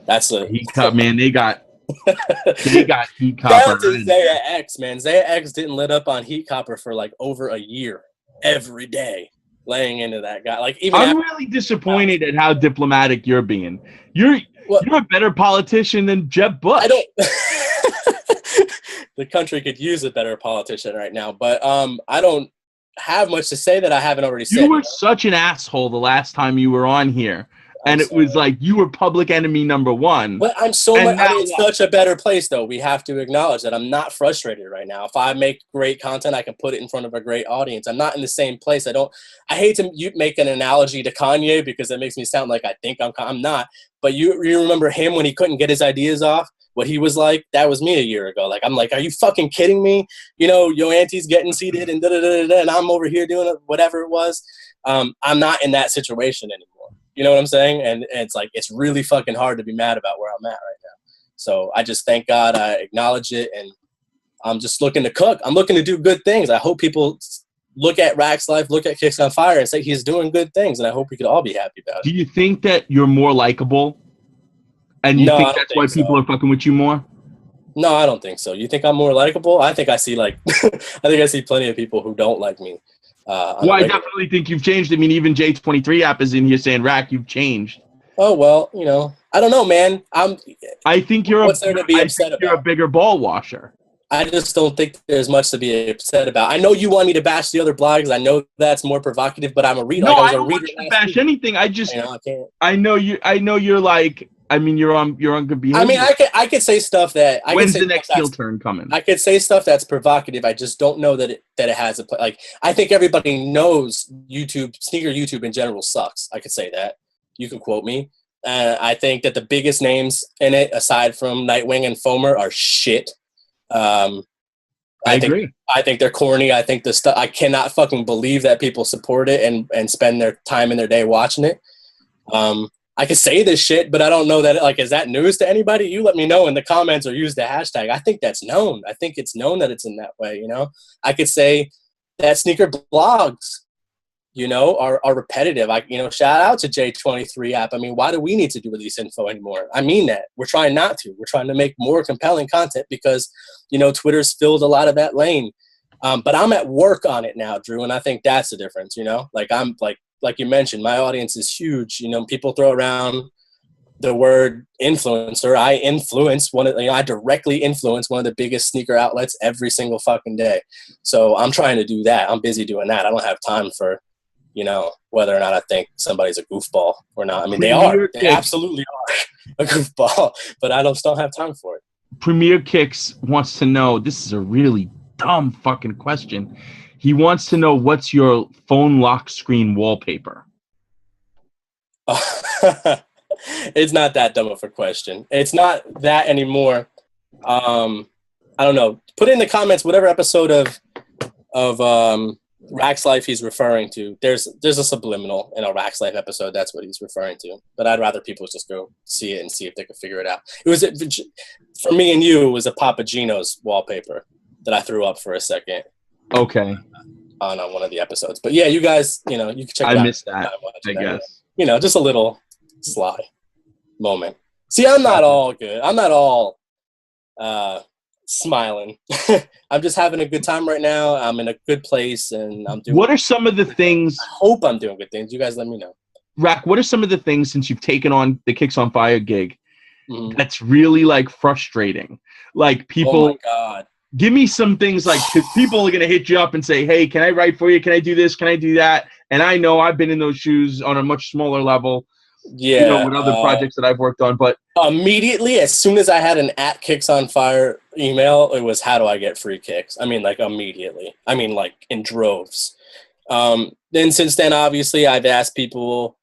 That's a Heat Copper, man. They got Heat Copper. Shout out to Zaya X, man. Zaya X didn't let up on Heat Copper for like over a year, every day, laying into that guy. Like, even I'm really disappointed at how diplomatic you're being. You're a better politician than Jeb Bush. I don't. The country could use a better politician right now, but I don't have much to say that I haven't already said. You were such an asshole the last time you were on here. And it was like you were public enemy number one. But I'm so much. I mean, it's such a better place, though. We have to acknowledge that I'm not frustrated right now. If I make great content, I can put it in front of a great audience. I'm not in the same place. I hate to make an analogy to Kanye because it makes me sound like I think I'm not. But you remember him when he couldn't get his ideas off? What he was like? That was me a year ago. Like, I'm like, are you fucking kidding me? Your auntie's getting seated and da-da-da-da-da, and I'm over here doing whatever it was. I'm not in that situation anymore. You know what I'm saying? And it's like, it's really fucking hard to be mad about where I'm at right now. So I just thank God I acknowledge it, and I'm just looking to cook. I'm looking to do good things. I hope people look at Rack's Life, look at Kicks on Fire, and say he's doing good things, and I hope we could all be happy about it. Do you think that you're more likable? And you think that's why people are fucking with you more? No, I don't think so. You think I'm more likable? I think I see I think I see plenty of people who don't like me. I definitely think you've changed. I mean, even J23 app is in here saying, Rack, you've changed. Oh, well, I don't know, man. I think you're what's there to be upset about? You're a bigger ball washer. I just don't think there's much to be upset about. I know you want me to bash the other blogs. I know that's more provocative, but I'm a reader. No, I don't want you to bash anything. I just, I can't. I know you're like, I mean, you're on good behavior. I mean, I could say stuff that. When's the next heel turn coming? I could say stuff that's provocative. I just don't know that it has a play. Like, I think everybody knows sneaker YouTube in general sucks. I could say that. You can quote me. I think that the biggest names in it, aside from Nightwing and Foamer, are shit. I agree. I think they're corny. I think the stuff. I cannot fucking believe that people support it and spend their time in their day watching it. I could say this shit, but I don't know that, is that news to anybody? You let me know in the comments or use the hashtag. I think that's known. I think it's known that it's in that way, I could say that sneaker blogs, are repetitive. Shout out to J23 app. I mean, why do we need to do release info anymore? I mean that. We're trying not to. We're trying to make more compelling content because, Twitter's filled a lot of that lane. But I'm at work on it now, Drew, and I think that's the difference, Like you mentioned, my audience is huge. People throw around the word influencer. I influence I directly influence one of the biggest sneaker outlets every single fucking day. So I'm trying to do that. I'm busy doing that. I don't have time for, whether or not I think somebody's a goofball or not. I mean, they are. They absolutely are a goofball, but I just don't have time for it. Premier Kicks wants to know, this is a really dumb fucking question. He wants to know, what's your phone lock screen wallpaper? It's not that dumb of a question. It's not that anymore. I don't know. Put in the comments whatever episode of Rack's Life he's referring to. There's a subliminal in a Rack's Life episode. That's what he's referring to. But I'd rather people just go see it and see if they can figure it out. It was, for me and you, it was a Papa Gino's wallpaper that I threw up for a second. Okay. On one of the episodes. But yeah, you guys, you can check it out. I missed that, I guess. Just a little sly moment. See, I'm not all good. I'm not all smiling. I'm just having a good time right now. I'm in a good place, and I'm doing. What are some of the things? I hope I'm doing good things. You guys let me know. Rack, what are some of the things, since you've taken on the Kicks on Fire gig, that's really like frustrating? Like people. Oh my God. Give me some things, like, because people are going to hit you up and say, hey, can I write for you? Can I do this? Can I do that? And I know I've been in those shoes on a much smaller level. Yeah. With other projects that I've worked on. But immediately, as soon as I had an @Kicks on Fire email, it was, how do I get free kicks? I mean, like, immediately. I mean, like, in droves. Then since then, obviously, I've asked people,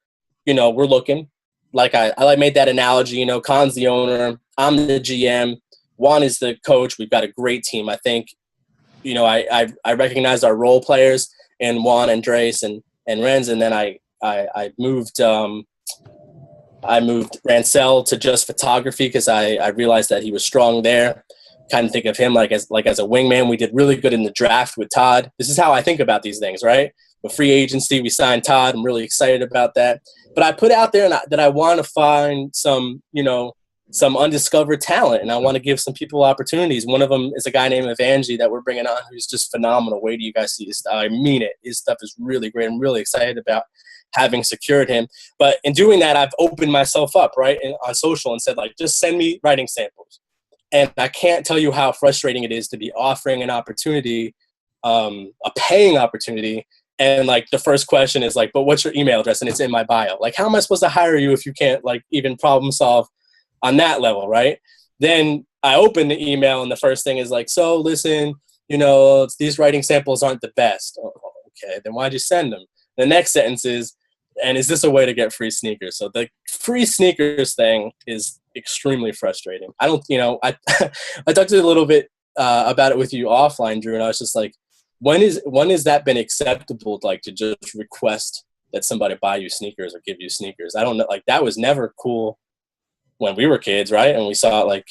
we're looking. Like, I made that analogy, Khan's the owner. I'm the GM. Juan is the coach. We've got a great team. I think, I recognized our role players in Juan, Andres, and Renz, and then I moved Rancel to just photography because I realized that he was strong there. Kind of think of him like as a wingman. We did really good in the draft with Todd. This is how I think about these things, right? With free agency, we signed Todd. I'm really excited about that. But I put out there that I want to find some undiscovered talent, and I want to give some people opportunities. One of them is a guy named Evangie that we're bringing on, who's just phenomenal. Wait till you guys see his stuff. I mean it. His stuff is really great. I'm really excited about having secured him. But in doing that, I've opened myself up, right, on social and said, like, just send me writing samples. And I can't tell you how frustrating it is to be offering an opportunity, a paying opportunity, and, like, the first question is, like, but what's your email address? And it's in my bio. Like, how am I supposed to hire you if you can't, like, even problem solve on that level, right? Then I open the email, and the first thing is like, so listen, these writing samples aren't the best. Oh, okay, then why'd you send them? The next sentence is, and is this a way to get free sneakers? So the free sneakers thing is extremely frustrating. I don't, I talked a little bit about it with you offline, Drew, and I was just like, when has that been acceptable, like, to just request that somebody buy you sneakers or give you sneakers? I don't know, like, that was never cool when we were kids, right? And we saw it, like,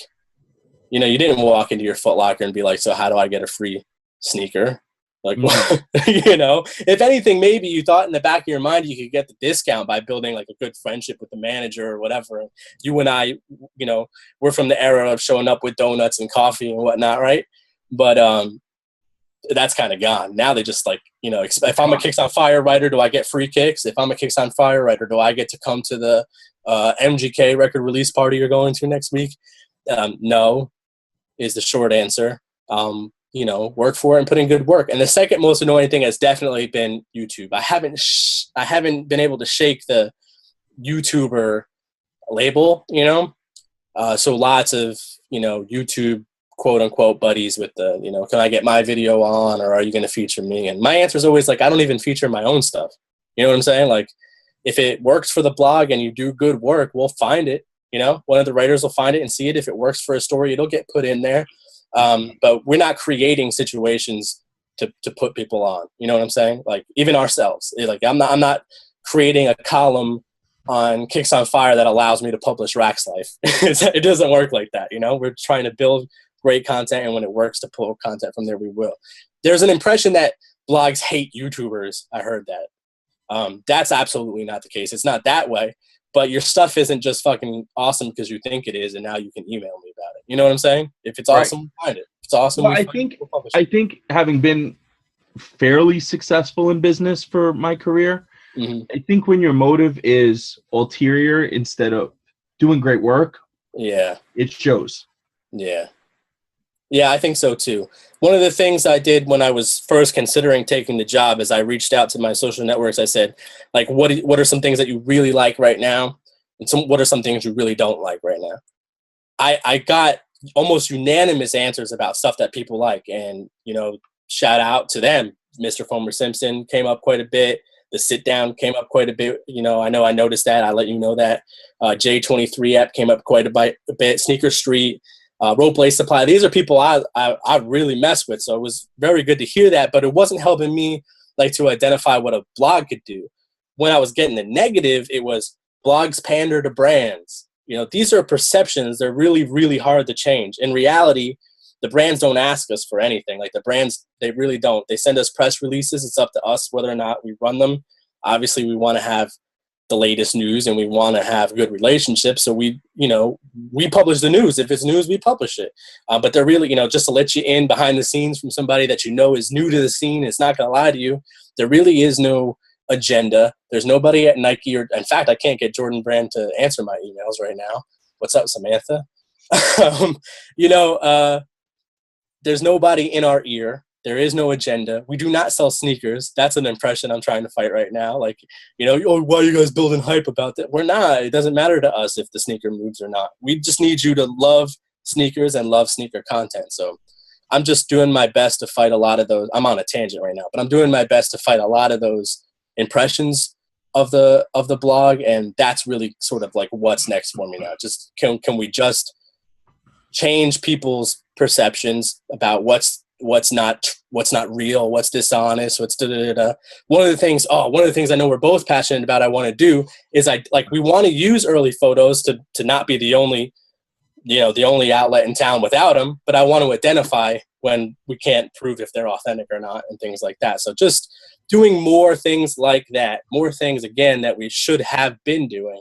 you didn't walk into your Foot Locker and be like, so how do I get a free sneaker? Like, if anything, maybe you thought in the back of your mind you could get the discount by building, like, a good friendship with the manager or whatever. You and I, we're from the era of showing up with donuts and coffee and whatnot, right? But that's kind of gone. Now they just, like, if I'm a Kicks on Fire writer, do I get free kicks? If I'm a Kicks on Fire writer, do I get to come to the MGK record release party you're going to next week? No, is the short answer. Work for it and put in good work. And the second most annoying thing has definitely been YouTube. I haven't been able to shake the YouTuber label, so lots of, YouTube quote unquote buddies with the, can I get my video on, or are you going to feature me? And my answer is always like, I don't even feature my own stuff. You know what I'm saying? Like, if it works for the blog and you do good work, we'll find it. One of the writers will find it and see it. If it works for a story, it'll get put in there. But we're not creating situations to put people on. You know what I'm saying? Like, even ourselves. Like, I'm not creating a column on Kicks on Fire that allows me to publish Rack's Life. It doesn't work like that. We're trying to build great content, and when it works to pull content from there, we will. There's an impression that blogs hate YouTubers. I heard that. That's absolutely not the case. It's not that way. But your stuff isn't just fucking awesome because you think it is, and now you can email me about it. You know what I'm saying? If it's awesome, find it. If it's awesome, well, I think having been fairly successful in business for my career, I think when your motive is ulterior instead of doing great work, Yeah. it shows. Yeah. Yeah, I think so too. One of the things I did when I was first considering taking the job is I reached out to my social networks. I said, like, what are some things that you really like right now? And what are some things you really don't like right now? I got almost unanimous answers about stuff that people like. And, you know, shout out to them. Mr. Fomer Simpson came up quite a bit. The sit down came up quite a bit. You know I noticed that. I let you know that. J23 app came up quite a bit. Sneaker Street, Rope Lace Supply. These are people I really mess with. So it was very good to hear that, but it wasn't helping me like to identify what a blog could do. When I was getting the negative, it was blogs pander to brands. You know, these are perceptions. They're really, really hard to change. In reality, the brands don't ask us for anything. Like the brands, they really don't. They send us press releases. It's up to us whether or not we run them. Obviously, we want to have the latest news and we want to have good relationships. So we publish the news. If it's news, we publish it. But they're really, just to let you in behind the scenes from somebody that you know is new to the scene, it's not going to lie to you. There really is no agenda. There's nobody at Nike, or in fact, I can't get Jordan Brand to answer my emails right now. What's up, Samantha? There's nobody in our ear. There is no agenda. We do not sell sneakers. That's an impression I'm trying to fight right now. Like, oh, why are you guys building hype about that? We're not. It doesn't matter to us if the sneaker moves or not. We just need you to love sneakers and love sneaker content. So I'm just doing my best to fight a lot of those. I'm on a tangent right now, but I'm doing my best to fight a lot of those impressions of the blog. And that's really sort of like what's next for me now. Just can we just change people's perceptions about what's not real, what's dishonest, what's da-da-da-da. One of the things I know we're both passionate about, I want to do is we want to use early photos to not be the only outlet in town without them, but I want to identify when we can't prove if they're authentic or not and things like that. So just doing more things like that, more things again that we should have been doing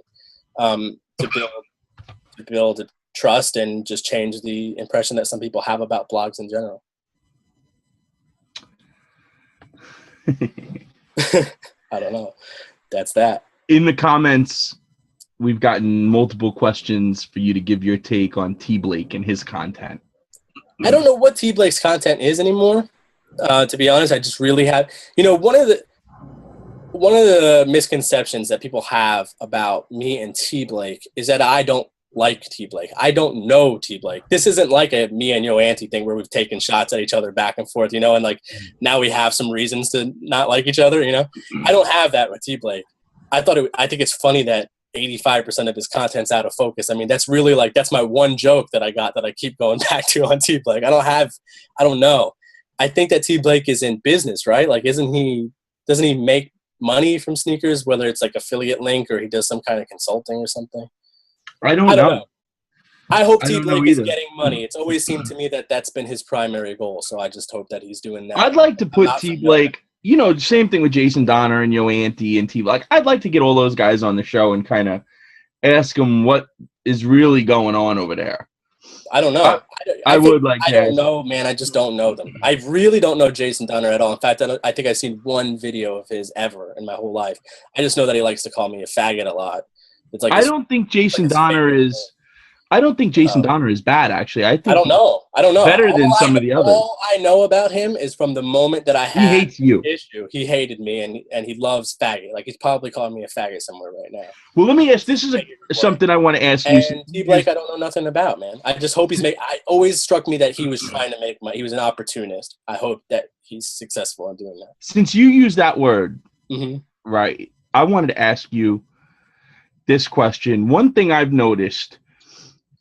to build trust and just change the impression that some people have about blogs in general. I don't know. That's that. In the comments, we've gotten multiple questions for you to give your take on T. Blake and his content. I don't know what T. Blake's content is anymore. To be honest, I just really have. One of the misconceptions that people have about me and T. Blake is that I don't like T. Blake. I don't know T. Blake. This isn't like a me and Yo Auntie thing where we've taken shots at each other back and forth, and like now we have some reasons to not like each other, I don't have that with T. Blake. I think it's funny that 85% of his content's out of focus. I mean, that's really that's my one joke that I got that I keep going back to on T. Blake. I don't know. I think that T. Blake is in business, right? Like, doesn't he make money from sneakers, whether it's like affiliate link or he does some kind of consulting or something? I don't know. I hope T. Blake is getting money. It's always seemed to me that that's been his primary goal. So I just hope that he's doing that. I'd like to put T. Blake, same thing with Jason Donner and Yo Auntie and T. Blake. I'd like to get all those guys on the show and kind of ask them what is really going on over there. I don't know. I don't know, man. I just don't know them. I really don't know Jason Donner at all. In fact, I think I've seen one video of his ever in my whole life. I just know that he likes to call me a faggot a lot. It's like I don't think Jason Donner is bad, actually. I don't know. Better than some of the others. All I know about him is from the moment that I had he hates you. Issue. He hated me, and he loves faggot. Like, he's probably calling me a faggot somewhere right now. Well, let me ask. This is something I want to ask you. And T. Blake, I don't know nothing about, man. I just hope he's I always struck me that he was trying to make money. He was an opportunist. I hope that he's successful in doing that. Since you use that word, right, I wanted to ask you this question. One thing I've noticed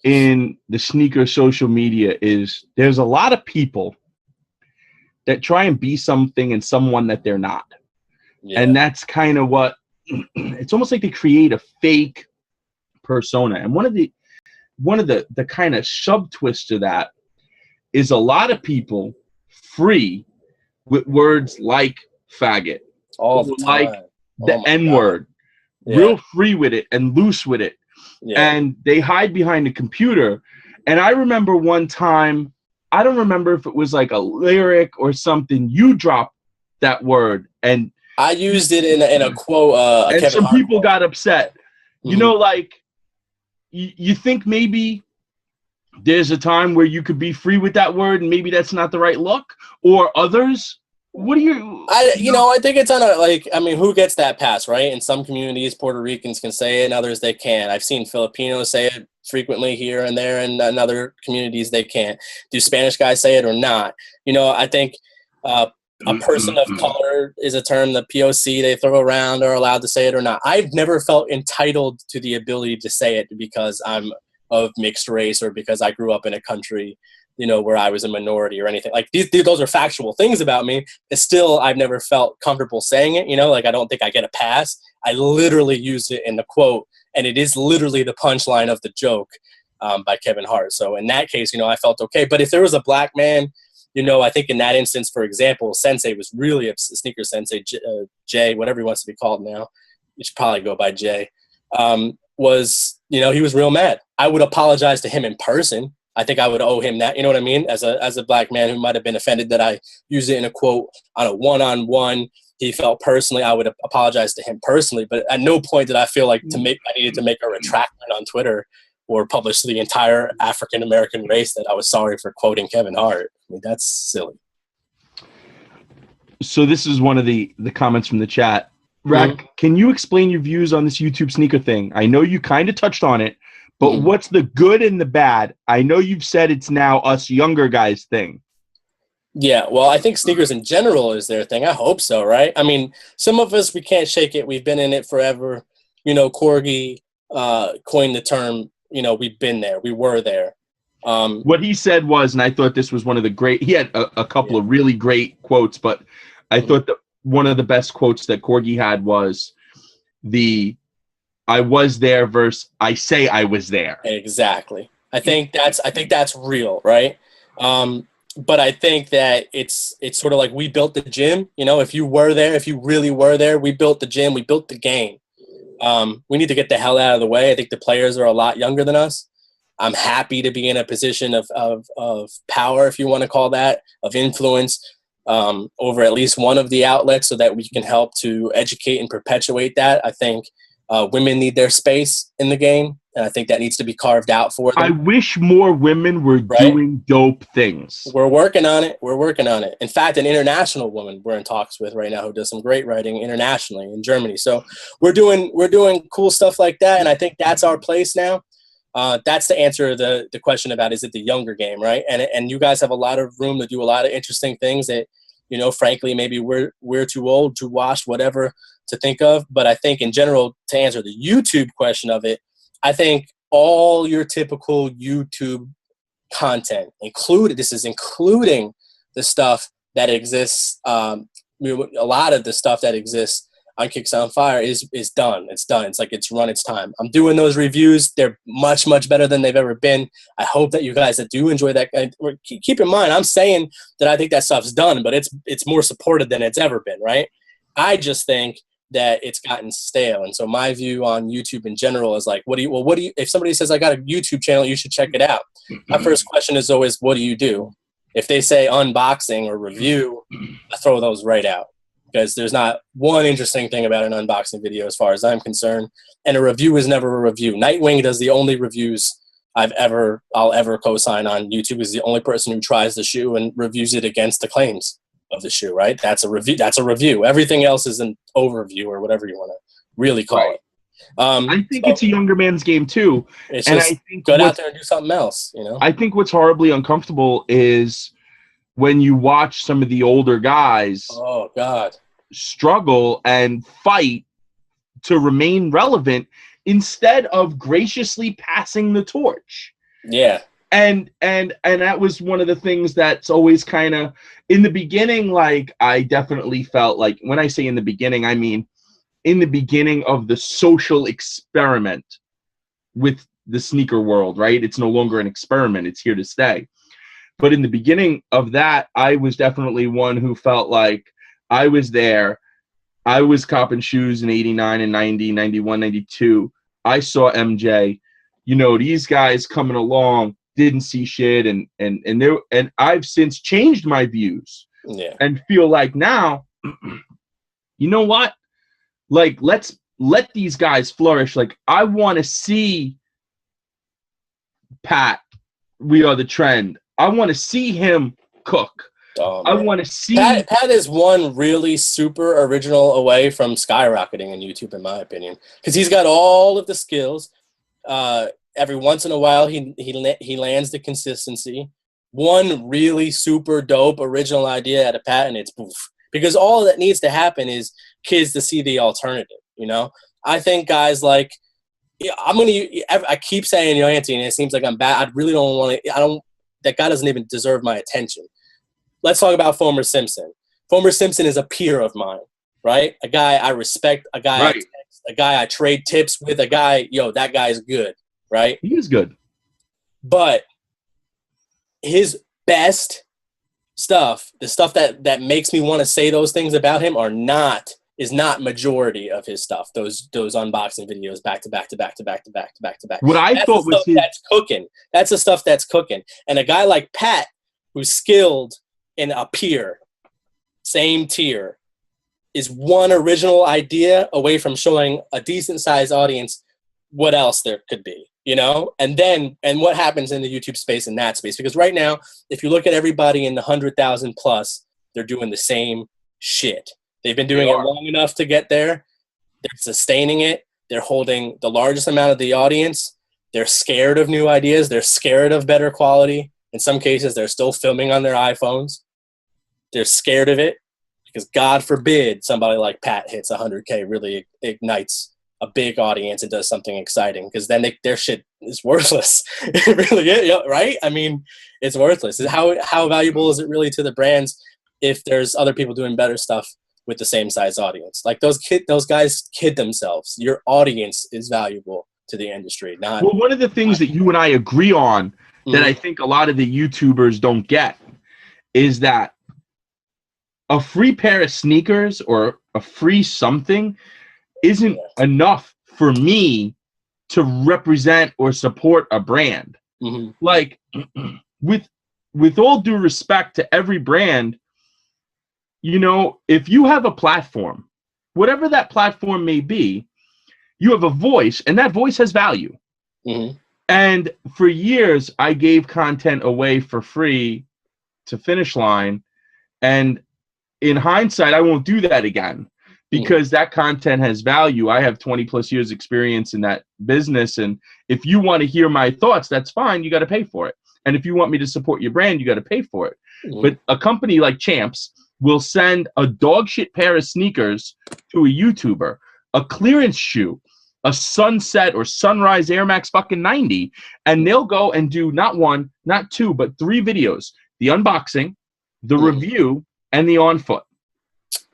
in the sneaker social media is there's a lot of people that try and be something and someone that they're not. Yeah. And that's kind of what it's almost like they create a fake persona. And one of the kind of sub twists to that is a lot of people free with words like faggot, all the time. Like the N-word. Yeah. Real free with it and loose with it. Yeah. And they hide behind a computer. And I remember one time, I don't remember if it was like a lyric or something, you dropped that word. And I used it in a quote. And some people got upset. you think maybe there's a time where you could be free with that word, and maybe that's not the right look, or others? What do you? I think it's on a who gets that pass, right? In some communities, Puerto Ricans can say it, and others they can't. I've seen Filipinos say it frequently here and there, and in other communities they can't. Do Spanish guys say it or not? I think a person of color is a term the POC they throw around, are allowed to say it or not. I've never felt entitled to the ability to say it because I'm of mixed race or because I grew up in a country where I was a minority or anything. Like those are factual things about me. It's still, I've never felt comfortable saying it, I don't think I get a pass. I literally used it in the quote, and it is literally the punchline of the joke by Kevin Hart. So in that case, I felt okay. But if there was a black man, I think in that instance, for example, Sensei was really upset, Sneaker Sensei, Jay, whatever he wants to be called now, you should probably go by Jay, he was real mad. I would apologize to him in person. I think I would owe him that, you know what I mean? As a black man who might have been offended that I used it in a quote on a one-on-one, he felt personally, I would apologize to him personally. But at no point did I feel like I needed to make a retraction on Twitter or publish to the entire African-American race that I was sorry for quoting Kevin Hart. I mean, that's silly. So this is one of the comments from the chat. Rack, Can you explain your views on this YouTube sneaker thing? I know you kind of touched on it, but what's the good and the bad? I know you've said it's now us younger guys thing. Yeah, well, I think sneakers in general is their thing. I hope so, right? I mean, some of us, we can't shake it. We've been in it forever. Corgi coined the term, we've been there. We were there. What he said was, and I thought this was one of the great, he had a couple of really great quotes, but I thought that one of the best quotes that Corgi had was I was there versus I say I was there. Exactly. I think that's real, right? But I think that it's sort of like we built the gym. If you were there, if you really were there, we built the gym, we built the game. We need to get the hell out of the way. I think the players are a lot younger than us. I'm happy to be in a position of power, if you want to call that, of influence over at least one of the outlets so that we can help to educate and perpetuate that. I think women need their space in the game, and I think that needs to be carved out for them. I wish more women were doing dope things. We're working on it. In fact, an international woman we're in talks with right now who does some great writing internationally in Germany. So we're doing cool stuff like that, and I think that's our place now. That's to answer the question about, is it the younger game, right? And you guys have a lot of room to do a lot of interesting things that, frankly, maybe we're too old, too washed, whatever, to think of. But I think in general, to answer the YouTube question of it, I think all your typical YouTube content, including the stuff that exists, a lot of the stuff that exists on Kicks on Fire is done. It's done. It's like it's run its time. I'm doing those reviews. They're much, much better than they've ever been. I hope that you guys that do enjoy that, keep in mind, I'm saying that I think that stuff's done, but it's more supported than it's ever been, right? I just think that it's gotten stale. And so my view on YouTube in general is like, if somebody says I got a YouTube channel, you should check it out. My first question is always, what do you do? If they say unboxing or review, I throw those right out. Because there's not one interesting thing about an unboxing video as far as I'm concerned. And a review is never a review. Nightwing does the only reviews I'll ever co-sign on YouTube. Is the only person who tries the shoe and reviews it against the claims of the shoe, right? That's a review. Everything else is an overview or whatever you want to really call it. I think it's a younger man's game too. It's just I think go out there and do something else, I think what's horribly uncomfortable is when you watch some of the older guys struggle and fight to remain relevant instead of graciously passing the torch. Yeah. And that was one of the things that's always kind of in the beginning, like I definitely felt like, when I say in the beginning, I mean in the beginning of the social experiment with the sneaker world, right? It's no longer an experiment. It's here to stay. But in the beginning of that, I was definitely one who felt like I was there. I was copping shoes in 89 and 90, 91, 92. I saw MJ, these guys coming along, didn't see shit. And I've since changed my views and feel like now, you know what? Like, let's let these guys flourish. Like, I want to see Pat, we are the trend. I want to see him cook. Oh, I man. want to see Pat is one really super original away from skyrocketing in YouTube, in my opinion, because he's got all of the skills. Every once in a while, he lands the consistency. One really super dope original idea at a Pat, and it's poof. Because all that needs to happen is kids to see the alternative. You know, I think guys like I keep saying Auntie, and it seems like I'm bad. I really don't want to. That guy doesn't even deserve my attention. Let's talk about Fomer Simpson. Fomer Simpson is a peer of mine, right? A guy I respect, a guy right. a guy I trade tips with, a guy, that guy is good, right? He is good. But his best stuff, the stuff that makes me want to say those things about him is not majority of his stuff. Those unboxing videos back to back to back to back to back to back to back. What I thought was that's cooking. That's the stuff that's cooking. And a guy like Pat, who's skilled in a peer, same tier, is one original idea away from showing a decent sized audience what else there could be, and what happens in the YouTube space in that space. Because right now, if you look at everybody in the 100,000 plus, they're doing the same shit. They've been doing it long enough to get there. They're sustaining it. They're holding the largest amount of the audience. They're scared of new ideas. They're scared of better quality. In some cases, they're still filming on their iPhones. They're scared of it because God forbid somebody like Pat hits 100K, really ignites a big audience and does something exciting, because then their shit is worthless. It really is, right? I mean, it's worthless. How valuable is it really to the brands if there's other people doing better stuff with the same size audience? Like those guys kid themselves. Your audience is valuable to the industry. Well, one of the things that you and I agree on that I think a lot of the YouTubers don't get is that a free pair of sneakers or a free something isn't enough for me to represent or support a brand. Mm-hmm. Like, with all due respect to every brand, if you have a platform, whatever that platform may be, you have a voice, and that voice has value. Mm-hmm. And for years, I gave content away for free to Finish Line. And in hindsight, I won't do that again because that content has value. I have 20 plus years experience in that business. And if you want to hear my thoughts, that's fine. You got to pay for it. And if you want me to support your brand, you got to pay for it. Mm-hmm. But a company like Champs will send a dog shit pair of sneakers to a YouTuber, a clearance shoe, a Sunset or Sunrise Air Max fucking 90, and they'll go and do not one, not two, but 3 videos: the unboxing, the review, and the on foot.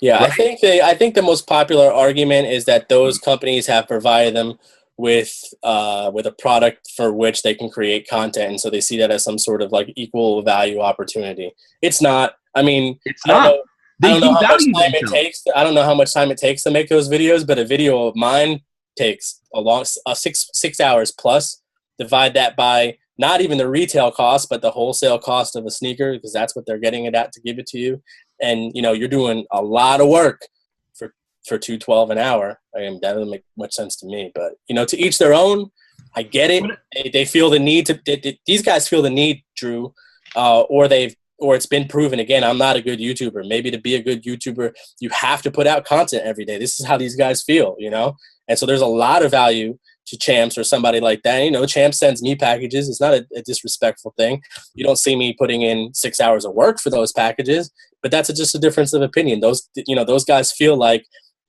Yeah, right? I think the most popular argument is that those companies have provided them with a product for which they can create content, and so they see that as some sort of like equal value opportunity. It's not. I mean, it's not. I don't know how much time it takes. I don't know how much time it takes to make those videos, but a video of mine takes a long 6 hours plus. Divide that by not even the retail cost, but the wholesale cost of a sneaker, because that's what they're getting it at to give it to you. And you're doing a lot of work for $2.12 an hour. I mean, that doesn't make much sense to me, but to each their own. I get it. They feel the need to. These guys feel the need, Drew, or it's been proven again. I'm not a good YouTuber. Maybe to be a good YouTuber, you have to put out content every day. This is how these guys feel, And so there's a lot of value to Champs or somebody like that. Champs sends me packages. It's not a disrespectful thing. You don't see me putting in 6 hours of work for those packages, but that's just a difference of opinion. Those guys feel like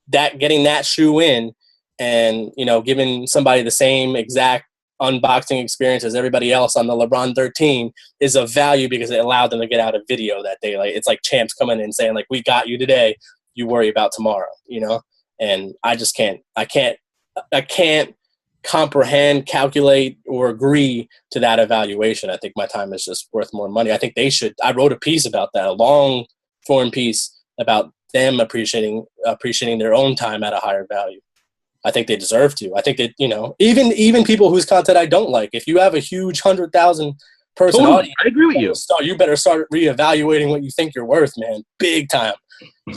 that getting that shoe in and, giving somebody the same exact unboxing experience as everybody else on the LeBron 13 is of value because it allowed them to get out a video that day. Like, it's like Champs coming in and saying, like, we got you today, you worry about tomorrow, And I just can't comprehend, calculate, or agree to that evaluation. I think my time is just worth more money. I think they should. I wrote a piece about that, a long form piece about them appreciating their own time at a higher value. I think they deserve to. I think that, even people whose content I don't like, if you have a huge 100,000 person audience, I agree with you. You better start reevaluating what you think you're worth, man. Big time.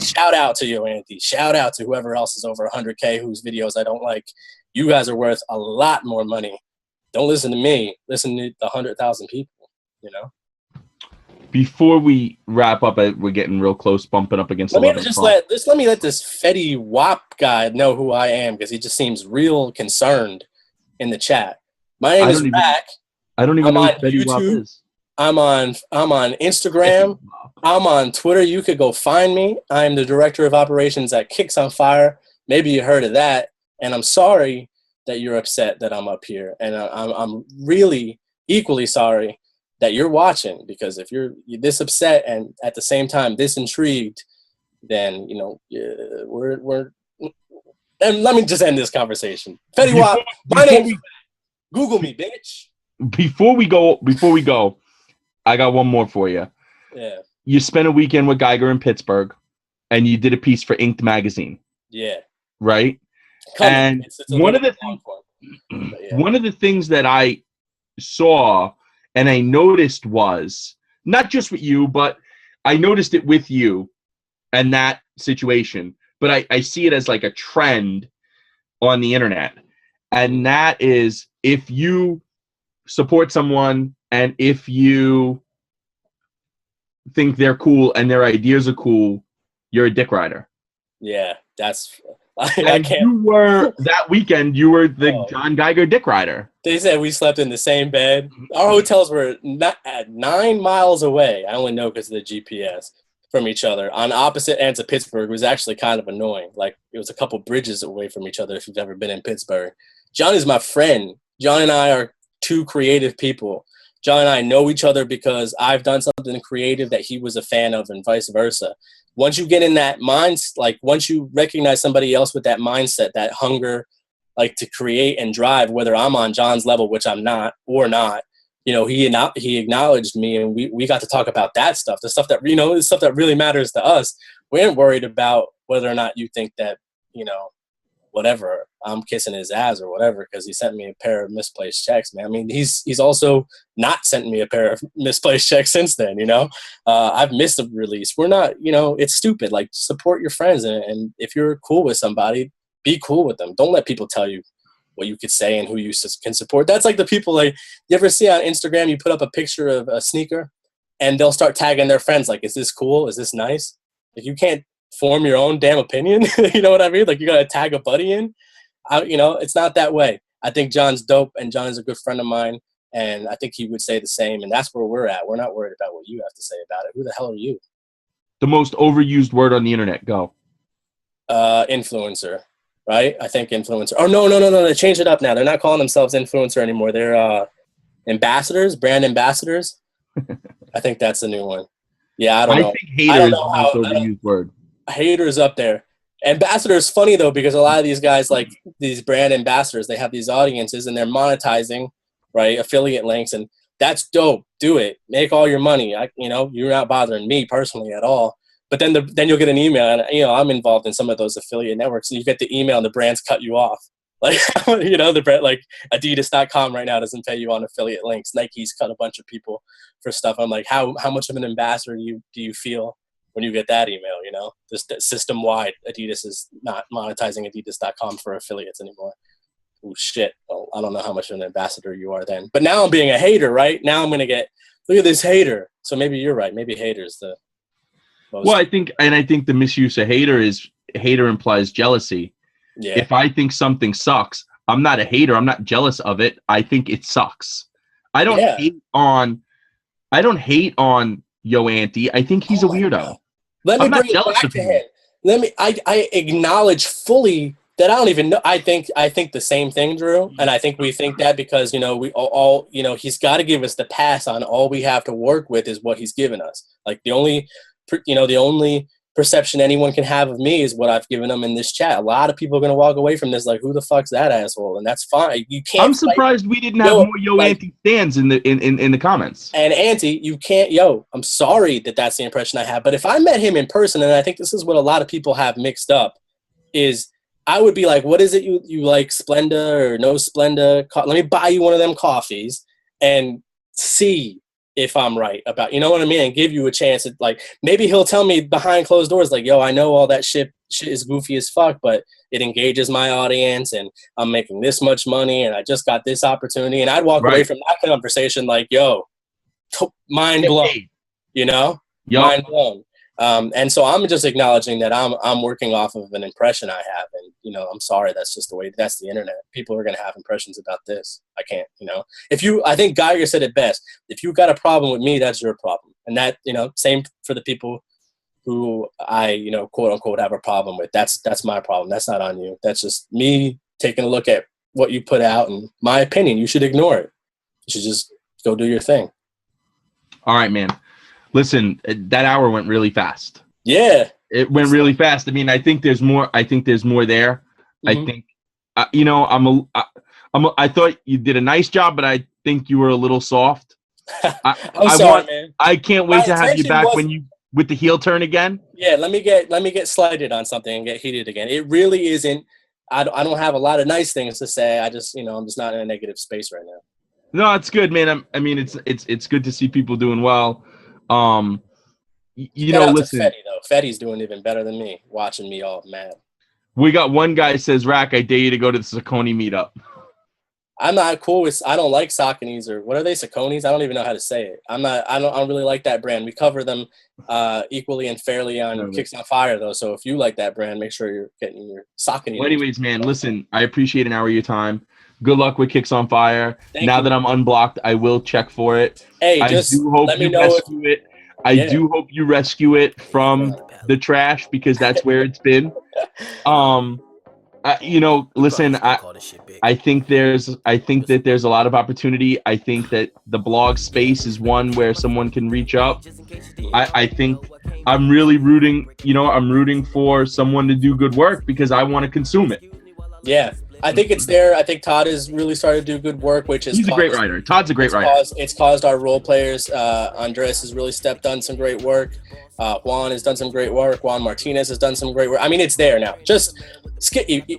Shout out to you, Anthony. Shout out to whoever else is over 100K whose videos I don't like. You guys are worth a lot more money don't listen to me. Listen to the 100,000 people. You know. Before we wrap up, we're getting real close, bumping up against Let 11 o'clock. Let me let this Fetty Wap guy know who I am, because he just seems real concerned in the chat. My name is Rack. I don't even I'm know on who Betty Wap YouTube. is. I'm on Instagram. I'm on Twitter. You could go find me. I'm the director of operations at Kicks on Fire. Maybe you heard of that. And I'm sorry that you're upset that I'm up here. And I'm really equally sorry that you're watching, because if you're this upset and at the same time this intrigued, then we're. And let me just end this conversation. Fetty Wap, my name's Google me, bitch. Before we go, I got one more for you. Yeah. You spent a weekend with Geiger in Pittsburgh, and you did a piece for Inked magazine. Yeah. Right. And one of the things that I saw and I noticed was not just with you, but I noticed it with you and that situation. But I see it as like a trend on the internet. And that is, if you support someone and if you think they're cool and their ideas are cool, you're a dick rider. Yeah, that's... You were, that weekend, you were the John Geiger dick rider. They said we slept in the same bed. Our hotels were not at 9 miles away. I only know because of the GPS from each other on opposite ends of Pittsburgh. It was actually kind of annoying. Like, it was a couple bridges away from each other if you've ever been in Pittsburgh. John is my friend. John and I are two creative people. John and I know each other because I've done something creative that he was a fan of, and vice versa. Once you get in that mindset, like once you recognize somebody else with that mindset, that hunger, like to create and drive, whether I'm on John's level, which I'm not, or not, he acknowledged me, and we got to talk about that stuff, the stuff that, the stuff that really matters to us. We ain't worried about whether or not you think that, whatever, I'm kissing his ass or whatever because he sent me a pair of misplaced checks, man. I mean, he's also not sent me a pair of misplaced checks since then, I've missed a release. We're not, it's stupid. Like, support your friends, and if you're cool with somebody, be cool with them. Don't let people tell you what you could say and who you can support. That's like the people, like, you ever see on Instagram, you put up a picture of a sneaker and they'll start tagging their friends, like, is this cool? Is this nice? Like, you can't form your own damn opinion. You know what I mean? Like, you gotta tag a buddy in. It's not that way. I think John's dope, and John is a good friend of mine, and I think he would say the same, and that's where we're at. We're not worried about what you have to say about it. Who the hell are you? The most overused word on the internet. Go. Influencer, right? I think influencer. Oh, no. They changed it up now. They're not calling themselves influencer anymore. They're ambassadors, brand ambassadors. I think that's the new one. Yeah, I don't know. I think hater is the most overused word. Hater is up there. Ambassador is funny though, because a lot of these guys, like these brand ambassadors, they have these audiences and they're monetizing, right? Affiliate links, and that's dope. Do it. Make all your money. You're not bothering me personally at all. But then you'll get an email, and I'm involved in some of those affiliate networks. So you get the email and the brands cut you off. Like, the brand, like Adidas.com right now doesn't pay you on affiliate links. Nike's cut a bunch of people for stuff. I'm like, how much of an ambassador do you feel when you get that email? Just system-wide, Adidas is not monetizing Adidas.com for affiliates anymore. Oh, shit. Well, I don't know how much of an ambassador you are then. But now I'm being a hater, right? Now I'm going to get, look at this hater. So maybe you're right. Maybe hater's the most. Well, I think the misuse of hater implies jealousy. Yeah. If I think something sucks, I'm not a hater. I'm not jealous of it. I think it sucks. I don't hate on Yo Auntie. I think he's a weirdo. God. Let me bring it back to him. I acknowledge fully that I don't even know. I think the same thing, Drew, and I think we think that because we all he's got to give us the pass on all we have to work with is what he's given us. Like the only perception anyone can have of me is what I've given them in this chat. A lot of people are gonna walk away from this like, who the fuck's that asshole? And that's fine. You can't. I'm surprised we didn't have more Yo Auntie stands in the comments. And Auntie, you can't. I'm sorry that's the impression I have. But if I met him in person, and I think this is what a lot of people have mixed up, is I would be like, what is it you like, Splenda or no Splenda? Let me buy you one of them coffees and see if I'm right about, you know what I mean, and give you a chance. Like maybe he'll tell me behind closed doors, like, yo, I know all that shit is goofy as fuck, but it engages my audience, and I'm making this much money, and I just got this opportunity, and I'd walk away from that conversation like, yo, mind blown, you know, mind blown. And so I'm just acknowledging that I'm working off of an impression I have, and you know, I'm sorry, that's just the way. That's the internet. People are gonna have impressions about this. I can't, you know. I think Geiger said it best. If you got a problem with me, that's your problem, and that, you know, same for the people who I, you know, quote unquote have a problem with. That's my problem. That's not on you. That's just me taking a look at what you put out, and my opinion. You should ignore it. You should just go do your thing. All right, man. Listen, that hour went really fast. Yeah, it went really fast. I mean, I think there's more. I think there's more there. I think, you know, I thought you did a nice job, but I think you were a little soft. I'm sorry, man. I can't wait to have you back with the heel turn again. Yeah, let me get slighted on something and get heated again. It really isn't. I don't have a lot of nice things to say. I just, you know, I'm just not in a negative space right now. No, it's good, man. I mean, it's good to see people doing well. You know, listen. Fetty, though. Fetty's doing even better than me, watching me all mad. We got one guy says, Rack, I dare you to go to the Saucony meetup. I'm not cool with. I don't like Sauconys, or what are they? Sauconys? I don't even know how to say it. I don't really like that brand. We cover them equally and fairly on Kicks on Fire, though. So if you like that brand, make sure you're getting your Saucony. Well, anyways, man, listen. I appreciate an hour of your time. Good luck with Kicks on Fire. Now that I'm unblocked, I will check for it. Hey, just let me know rescue it. I do hope you rescue it from the trash, because that's where it's been. You know, listen, I think that there's a lot of opportunity. I think that the blog space is one where someone can reach up. I think I'm really rooting, you know, I'm rooting for someone to do good work, because I want to consume it. Yeah. I think it's there. I think Todd has really started to do good work, which is he's a great writer. Todd's a great writer. It's caused our role players. Andres has really done some great work. Juan has done some great work. Juan Martinez has done some great work. I mean, it's there now. Just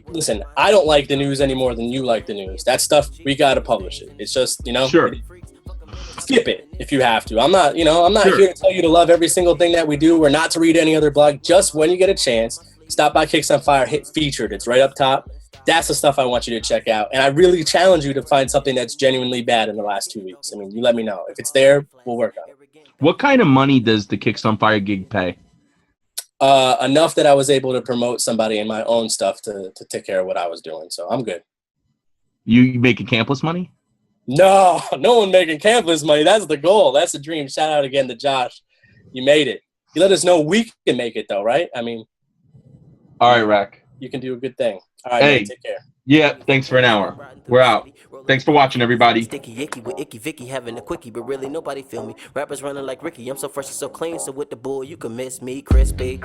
listen. I don't like the news any more than you like the news. That stuff, we got to publish it. It's just, you know, sure. Skip it if you have to. I'm not here to tell you to love every single thing that we do, or not to read any other blog. Just when you get a chance, stop by Kicks on Fire, hit featured. It's right up top. That's the stuff I want you to check out. And I really challenge you to find something that's genuinely bad in the last 2 weeks. I mean, you let me know. If it's there, we'll work on it. What kind of money does the Kicks on Fire gig pay? Enough that I was able to promote somebody in my own stuff to take care of what I was doing. So I'm good. You making campless money? No one making campless money. That's the goal. That's the dream. Shout out again to Josh. You made it. You let us know we can make it, though, right? I mean. All right, Rack. You can do a good thing. All right, man, take care. Yeah, thanks for an hour. We're out. Thanks for watching, everybody. Sticky icky with Icky Vicky having a quickie, but really nobody feel me. Rappers running like Ricky. I'm so fresh and so clean, so with the bull you can miss me, crispy.